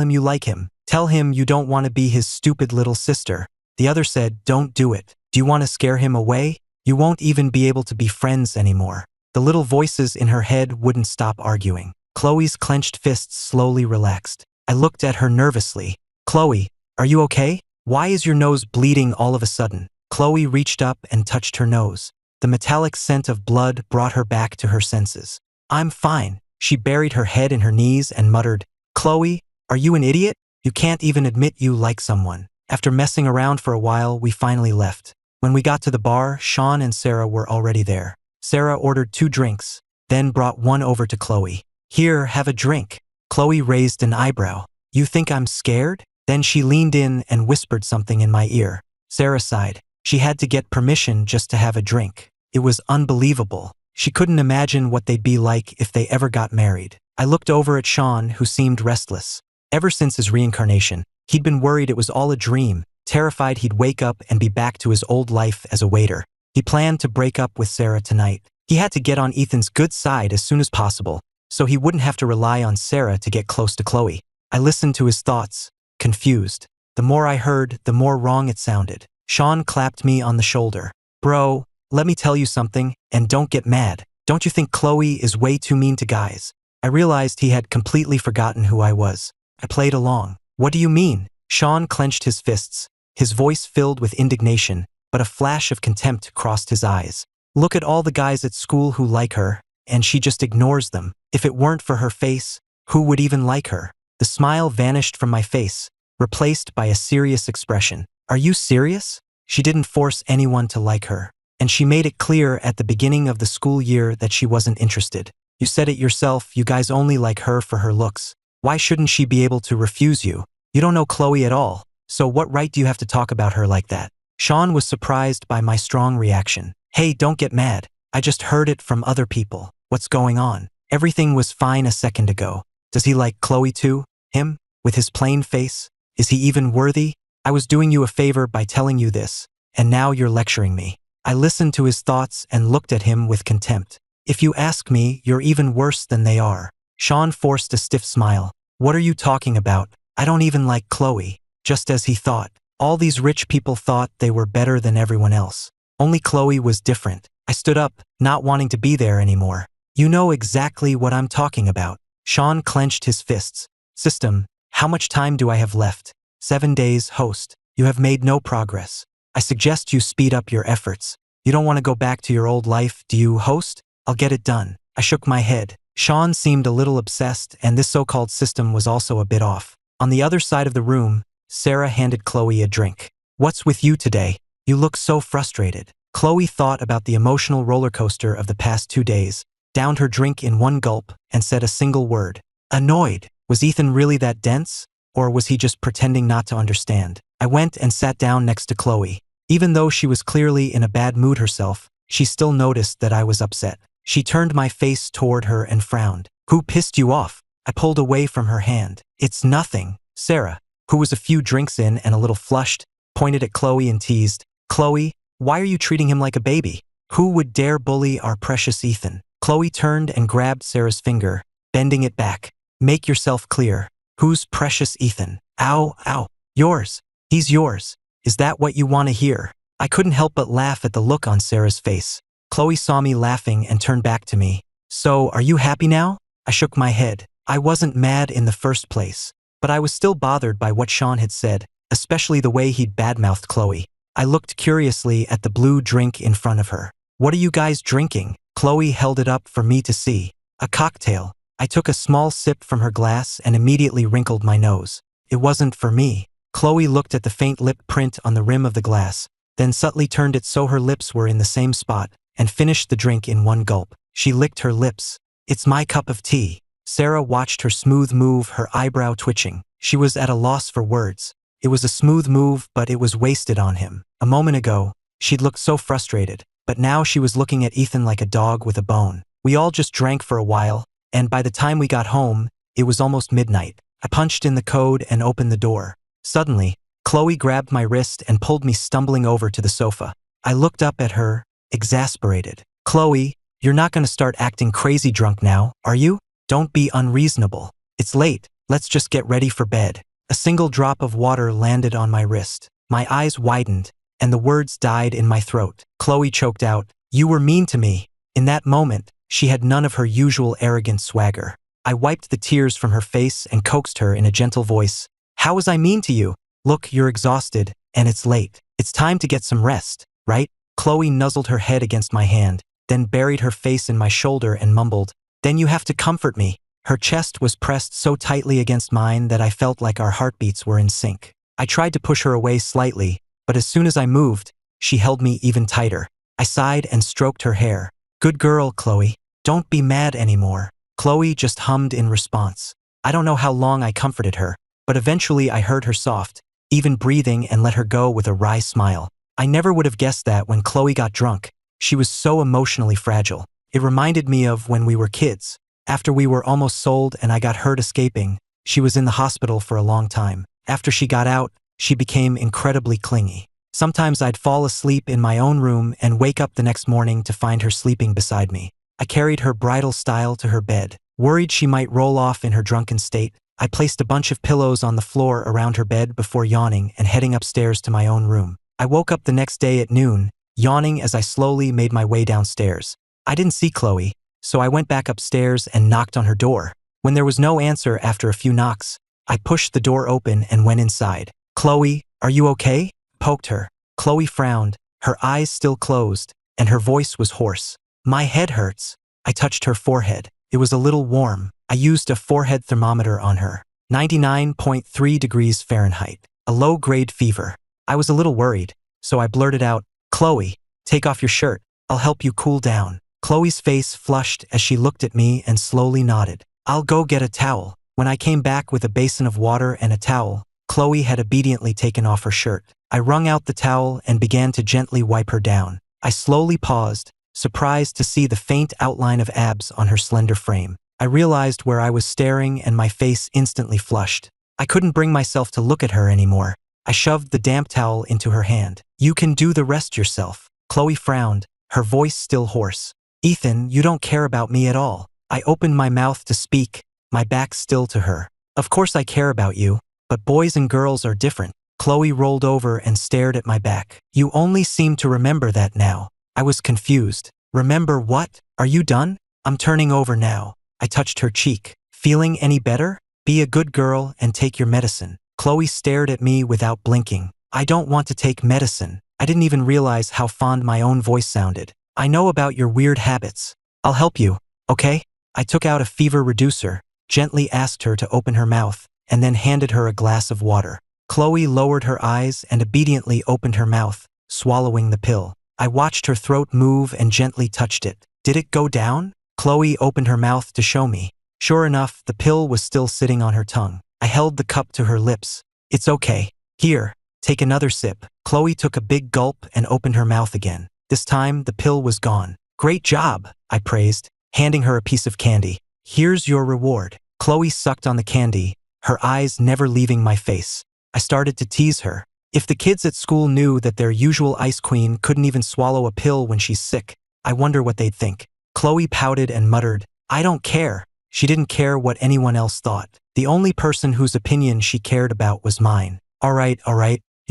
him you like him. Tell him you don't want to be his stupid little sister." The other said, "Don't do it. Do you want to scare him away? You won't even be able to be friends anymore." The little voices in her head wouldn't stop arguing. Chloe's clenched fists slowly relaxed. I looked at her nervously. "Chloe, are you okay? Why is your nose bleeding all of a sudden?" Chloe reached up and touched her nose. The metallic scent of blood brought her back to her senses. "I'm fine." She buried her head in her knees and muttered, "Chloe, are you an idiot? You can't even admit you like someone." After messing around for a while, we finally left. When we got to the bar, Sean and Sarah were already there. Sarah ordered 2 drinks, then brought one over to Chloe. "Here, have a drink." Chloe raised an eyebrow. "You think I'm scared?" Then she leaned in and whispered something in my ear. Sarah sighed. She had to get permission just to have a drink. It was unbelievable. She couldn't imagine what they'd be like if they ever got married. I looked over at Sean, who seemed restless. Ever since his reincarnation, he'd been worried it was all a dream, terrified he'd wake up and be back to his old life as a waiter. He planned to break up with Sarah tonight. He had to get on Ethan's good side as soon as possible, so he wouldn't have to rely on Sarah to get close to Chloe. I listened to his thoughts, confused. The more I heard, the more wrong it sounded. Sean clapped me on the shoulder. "Bro, let me tell you something, and don't get mad. Don't you think Chloe is way too mean to guys?" I realized he had completely forgotten who I was. I played along. "What do you mean?" Sean clenched his fists, his voice filled with indignation, but a flash of contempt crossed his eyes. "Look at all the guys at school who like her, and she just ignores them. If it weren't for her face, who would even like her?" The smile vanished from my face, replaced by a serious expression. "Are you serious? She didn't force anyone to like her. And she made it clear at the beginning of the school year that she wasn't interested. You said it yourself, you guys only like her for her looks. Why shouldn't she be able to refuse you? You don't know Chloe at all, so what right do you have to talk about her like that?" Sean was surprised by my strong reaction. "Hey, don't get mad. I just heard it from other people. What's going on? Everything was fine a second ago. Does he like Chloe too? Him? With his plain face? Is he even worthy? I was doing you a favor by telling you this, and now you're lecturing me." I listened to his thoughts and looked at him with contempt. "If you ask me, you're even worse than they are." Sean forced a stiff smile. "What are you talking about? I don't even like Chloe." Just as he thought. All these rich people thought they were better than everyone else. Only Chloe was different. I stood up, not wanting to be there anymore. "You know exactly what I'm talking about." Sean clenched his fists. "System, how much time do I have left?" 7 days, host. You have made no progress. I suggest you speed up your efforts. You don't want to go back to your old life, do you, host? I'll get it done. I shook my head. Sean seemed a little obsessed, and this so-called system was also a bit off. On the other side of the room, Sarah handed Chloe a drink. "What's with you today? You look so frustrated." Chloe thought about the emotional roller coaster of the past 2 days, downed her drink in one gulp, and said a single word. "Annoyed." Was Ethan really that dense? Or was he just pretending not to understand? I went and sat down next to Chloe. Even though she was clearly in a bad mood herself, she still noticed that I was upset. She turned my face toward her and frowned. "Who pissed you off?" I pulled away from her hand. "It's nothing." Sarah, who was a few drinks in and a little flushed, pointed at Chloe and teased, "Chloe, why are you treating him like a baby? Who would dare bully our precious Ethan?" Chloe turned and grabbed Sarah's finger, bending it back. "Make yourself clear. Who's precious Ethan?" "Ow, ow. Yours. He's yours. Is that what you want to hear?" I couldn't help but laugh at the look on Sarah's face. Chloe saw me laughing and turned back to me. So, are you happy now? I shook my head. I wasn't mad in the first place, but I was still bothered by what Sean had said, especially the way he'd badmouthed Chloe. I looked curiously at the blue drink in front of her. What are you guys drinking? Chloe held it up for me to see. A cocktail. I took a small sip from her glass and immediately wrinkled my nose. It wasn't for me. Chloe looked at the faint lip print on the rim of the glass, then subtly turned it so her lips were in the same spot, and finished the drink in one gulp. She licked her lips. It's my cup of tea. Sarah watched her smooth move, her eyebrow twitching. She was at a loss for words. It was a smooth move, but it was wasted on him. A moment ago, she'd looked so frustrated, but now she was looking at Ethan like a dog with a bone. We all just drank for a while, and by the time we got home, it was almost midnight. I punched in the code and opened the door. Suddenly, Chloe grabbed my wrist and pulled me stumbling over to the sofa. I looked up at her, exasperated. Chloe, you're not gonna start acting crazy drunk now, are you? Don't be unreasonable. It's late, let's just get ready for bed. A single drop of water landed on my wrist. My eyes widened, and the words died in my throat. Chloe choked out, "You were mean to me." In that moment, she had none of her usual arrogant swagger. I wiped the tears from her face and coaxed her in a gentle voice. "How was I mean to you? Look, you're exhausted, and it's late. It's time to get some rest, right?" Chloe nuzzled her head against my hand, then buried her face in my shoulder and mumbled, "Then you have to comfort me." Her chest was pressed so tightly against mine that I felt like our heartbeats were in sync. I tried to push her away slightly, but as soon as I moved, she held me even tighter. I sighed and stroked her hair. "Good girl, Chloe. Don't be mad anymore." Chloe just hummed in response. I don't know how long I comforted her, but eventually I heard her soft, even breathing, and let her go with a wry smile. I never would have guessed that when Chloe got drunk, she was so emotionally fragile. It reminded me of when we were kids. After we were almost sold and I got hurt escaping, she was in the hospital for a long time. After she got out, she became incredibly clingy. Sometimes I'd fall asleep in my own room and wake up the next morning to find her sleeping beside me. I carried her bridal style to her bed. Worried she might roll off in her drunken state, I placed a bunch of pillows on the floor around her bed before yawning and heading upstairs to my own room. I woke up the next day at noon, yawning as I slowly made my way downstairs. I didn't see Chloe, so I went back upstairs and knocked on her door. When there was no answer after a few knocks, I pushed the door open and went inside. "Chloe, are you okay?" Poked her. Chloe frowned, her eyes still closed, and her voice was hoarse. "My head hurts." I touched her forehead. It was a little warm. I used a forehead thermometer on her. 99.3 degrees Fahrenheit. A low-grade fever. I was a little worried, so I blurted out, "Chloe, take off your shirt. I'll help you cool down." Chloe's face flushed as she looked at me and slowly nodded. "I'll go get a towel." When I came back with a basin of water and a towel, Chloe had obediently taken off her shirt. I wrung out the towel and began to gently wipe her down. I slowly paused, surprised to see the faint outline of abs on her slender frame. I realized where I was staring and my face instantly flushed. I couldn't bring myself to look at her anymore. I shoved the damp towel into her hand. "You can do the rest yourself." Chloe frowned, her voice still hoarse. "Ethan, you don't care about me at all." I opened my mouth to speak, my back still to her. "Of course I care about you, but boys and girls are different." Chloe rolled over and stared at my back. "You only seem to remember that now." I was confused. "Remember what? Are you done?" "I'm turning over now." I touched her cheek. "Feeling any better? Be a good girl and take your medicine." Chloe stared at me without blinking. "I don't want to take medicine." I didn't even realize how fond my own voice sounded. "I know about your weird habits. I'll help you, okay?" I took out a fever reducer, gently asked her to open her mouth, and then handed her a glass of water. Chloe lowered her eyes and obediently opened her mouth, swallowing the pill. I watched her throat move and gently touched it. "Did it go down?" Chloe opened her mouth to show me. Sure enough, the pill was still sitting on her tongue. I held the cup to her lips. "It's okay. Here, take another sip." Chloe took a big gulp and opened her mouth again. This time, the pill was gone. "Great job," I praised, handing her a piece of candy. "Here's your reward." Chloe sucked on the candy, her eyes never leaving my face. I started to tease her. If the kids at school knew that their usual ice queen couldn't even swallow a pill when she's sick, I wonder what they'd think. Chloe pouted and muttered, "I don't care." She didn't care what anyone else thought. The only person whose opinion she cared about was mine. All right,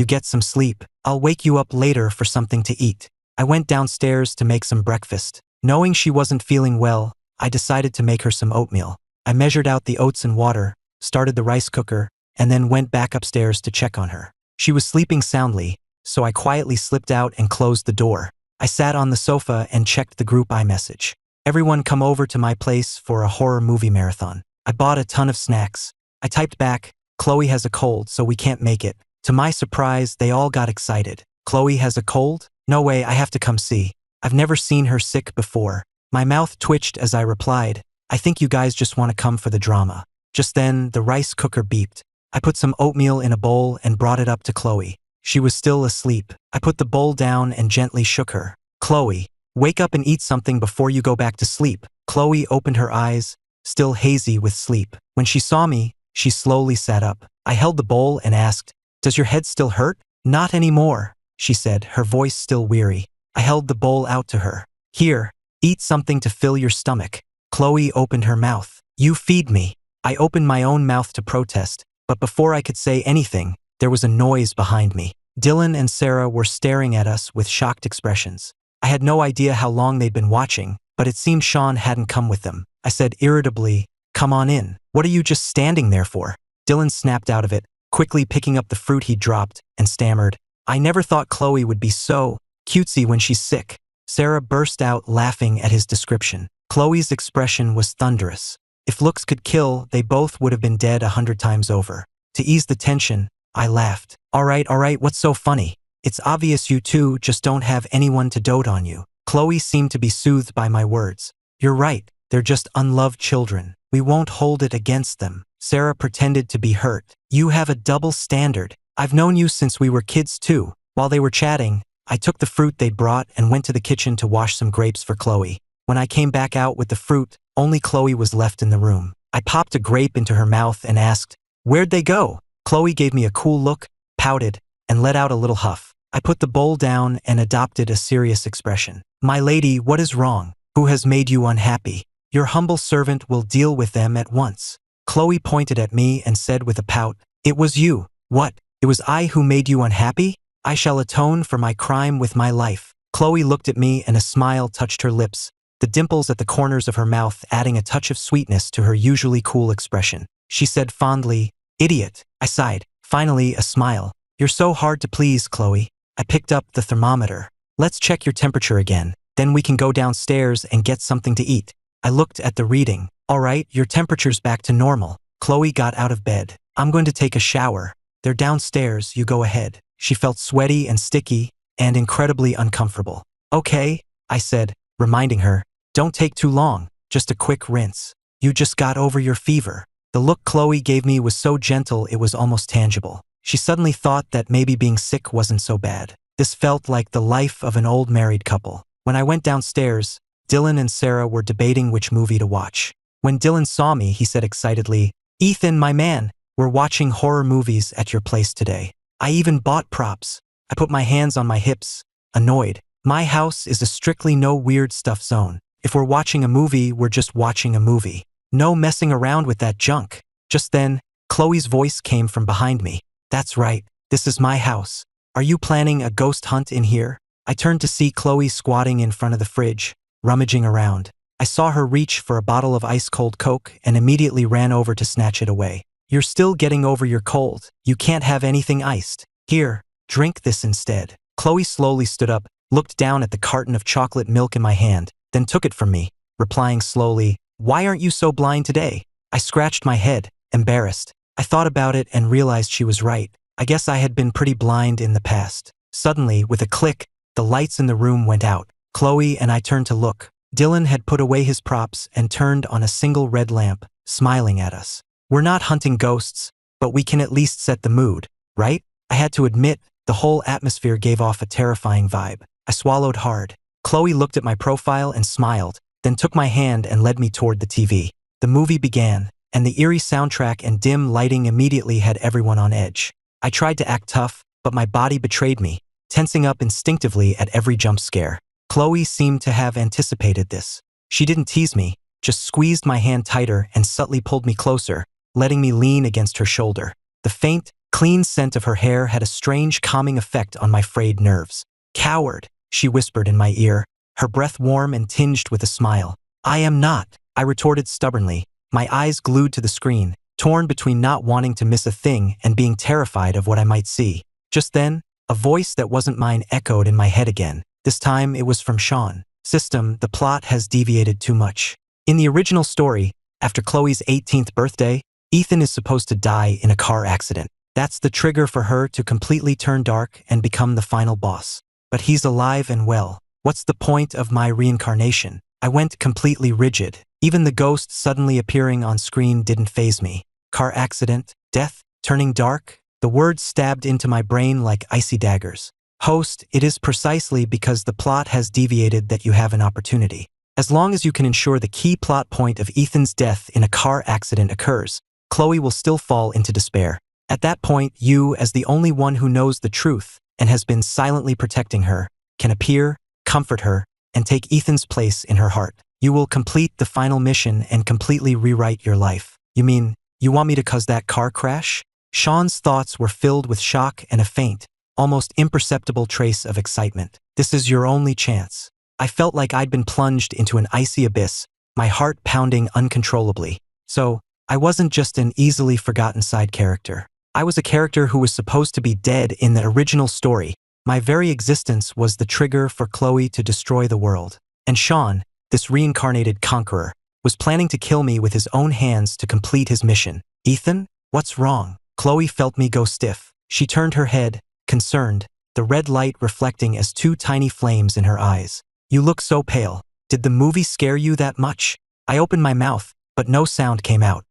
You get some sleep. I'll wake you up later for something to eat. I went downstairs to make some breakfast. Knowing she wasn't feeling well, I decided to make her some oatmeal. I measured out the oats and water, started the rice cooker, and then went back upstairs to check on her. She was sleeping soundly, so I quietly slipped out and closed the door. I sat on the sofa and checked the group iMessage. Everyone come over to my place for a horror movie marathon. I bought a ton of snacks. I typed back, Chloe has a cold, so we can't make it. To my surprise, they all got excited. Chloe has a cold? No way, I have to come see. I've never seen her sick before. My mouth twitched as I replied, I think you guys just want to come for the drama. Just then, the rice cooker beeped. I put some oatmeal in a bowl and brought it up to Chloe. She was still asleep. I put the bowl down and gently shook her. Chloe, wake up and eat something before you go back to sleep. Chloe opened her eyes, still hazy with sleep. When she saw me, she slowly sat up. I held the bowl and asked, does your head still hurt? Not anymore, she said, her voice still weary. I held the bowl out to her. Here, eat something to fill your stomach. Chloe opened her mouth. You feed me. I opened my own mouth to protest, but before I could say anything, there was a noise behind me. Dylan and Sarah were staring at us with shocked expressions. I had no idea how long they'd been watching, but it seemed Sean hadn't come with them. I said irritably, come on in. What are you just standing there for? Dylan snapped out of it, quickly picking up the fruit he dropped, and stammered, I never thought Chloe would be so cutesy when she's sick. Sarah burst out laughing at his description. Chloe's expression was thunderous. If looks could kill, they both would have been dead 100 times over. To ease the tension, I laughed. All right, what's so funny? It's obvious you two just don't have anyone to dote on you. Chloe seemed to be soothed by my words. You're right, they're just unloved children. We won't hold it against them. Sarah pretended to be hurt. You have a double standard. I've known you since we were kids too. While they were chatting, I took the fruit they'd brought and went to the kitchen to wash some grapes for Chloe. When I came back out with the fruit, only Chloe was left in the room. I popped a grape into her mouth and asked, where'd they go? Chloe gave me a cool look, pouted, and let out a little huff. I put the bowl down and adopted a serious expression. My lady, what is wrong? Who has made you unhappy? Your humble servant will deal with them at once. Chloe pointed at me and said with a pout, it was you. What? It was I who made you unhappy? I shall atone for my crime with my life. Chloe looked at me and a smile touched her lips, the dimples at the corners of her mouth adding a touch of sweetness to her usually cool expression. She said fondly, idiot. I sighed. Finally, a smile. You're so hard to please, Chloe. I picked up the thermometer. Let's check your temperature again. Then we can go downstairs and get something to eat. I looked at the reading. All right, your temperature's back to normal. Chloe got out of bed. I'm going to take a shower. They're downstairs, you go ahead. She felt sweaty and sticky and incredibly uncomfortable. Okay, I said, reminding her, don't take too long, just a quick rinse. You just got over your fever. The look Chloe gave me was so gentle it was almost tangible. She suddenly thought that maybe being sick wasn't so bad. This felt like the life of an old married couple. When I went downstairs, Dylan and Sarah were debating which movie to watch. When Dylan saw me, he said excitedly, Ethan, my man, we're watching horror movies at your place today. I even bought props. I put my hands on my hips, annoyed. My house is a strictly no weird stuff zone. If we're watching a movie, we're just watching a movie. No messing around with that junk. Just then, Chloe's voice came from behind me. That's right, this is my house. Are you planning a ghost hunt in here? I turned to see Chloe squatting in front of the fridge, rummaging around. I saw her reach for a bottle of ice-cold Coke and immediately ran over to snatch it away. You're still getting over your cold. You can't have anything iced. Here, drink this instead. Chloe slowly stood up, looked down at the carton of chocolate milk in my hand, then took it from me, replying slowly, why aren't you so blind today? I scratched my head, embarrassed. I thought about it and realized she was right. I guess I had been pretty blind in the past. Suddenly, with a click, the lights in the room went out. Chloe and I turned to look. Dylan had put away his props and turned on a single red lamp, smiling at us. We're not hunting ghosts, but we can at least set the mood, right? I had to admit, the whole atmosphere gave off a terrifying vibe. I swallowed hard. Chloe looked at my profile and smiled, then took my hand and led me toward the TV. The movie began, and the eerie soundtrack and dim lighting immediately had everyone on edge. I tried to act tough, but my body betrayed me, tensing up instinctively at every jump scare. Chloe seemed to have anticipated this. She didn't tease me, just squeezed my hand tighter and subtly pulled me closer, letting me lean against her shoulder. The faint, clean scent of her hair had a strange calming effect on my frayed nerves. "Coward," she whispered in my ear, her breath warm and tinged with a smile. "I am not," I retorted stubbornly, my eyes glued to the screen, torn between not wanting to miss a thing and being terrified of what I might see. Just then, a voice that wasn't mine echoed in my head again. This time it was from Sean. "System, the plot has deviated too much." In the original story, after Chloe's 18th birthday, Ethan is supposed to die in a car accident. That's the trigger for her to completely turn dark and become the final boss. But he's alive and well. What's the point of my reincarnation? I went completely rigid. Even the ghost suddenly appearing on screen didn't faze me. Car accident, death, turning dark? The words stabbed into my brain like icy daggers. Host, it is precisely because the plot has deviated that you have an opportunity. As long as you can ensure the key plot point of Ethan's death in a car accident occurs, Chloe will still fall into despair. At that point, you, as the only one who knows the truth and has been silently protecting her, can appear, comfort her, and take Ethan's place in her heart. You will complete the final mission and completely rewrite your life. You mean, you want me to cause that car crash? Sean's thoughts were filled with shock and a faint, almost imperceptible trace of excitement. This is your only chance. I felt like I'd been plunged into an icy abyss, my heart pounding uncontrollably. So, I wasn't just an easily forgotten side character. I was a character who was supposed to be dead in the original story. My very existence was the trigger for Chloe to destroy the world. And Sean, this reincarnated conqueror, was planning to kill me with his own hands to complete his mission. Ethan? What's wrong? Chloe felt me go stiff. She turned her head, concerned, the red light reflecting as two tiny flames in her eyes. You look so pale. Did the movie scare you that much? I opened my mouth, but no sound came out.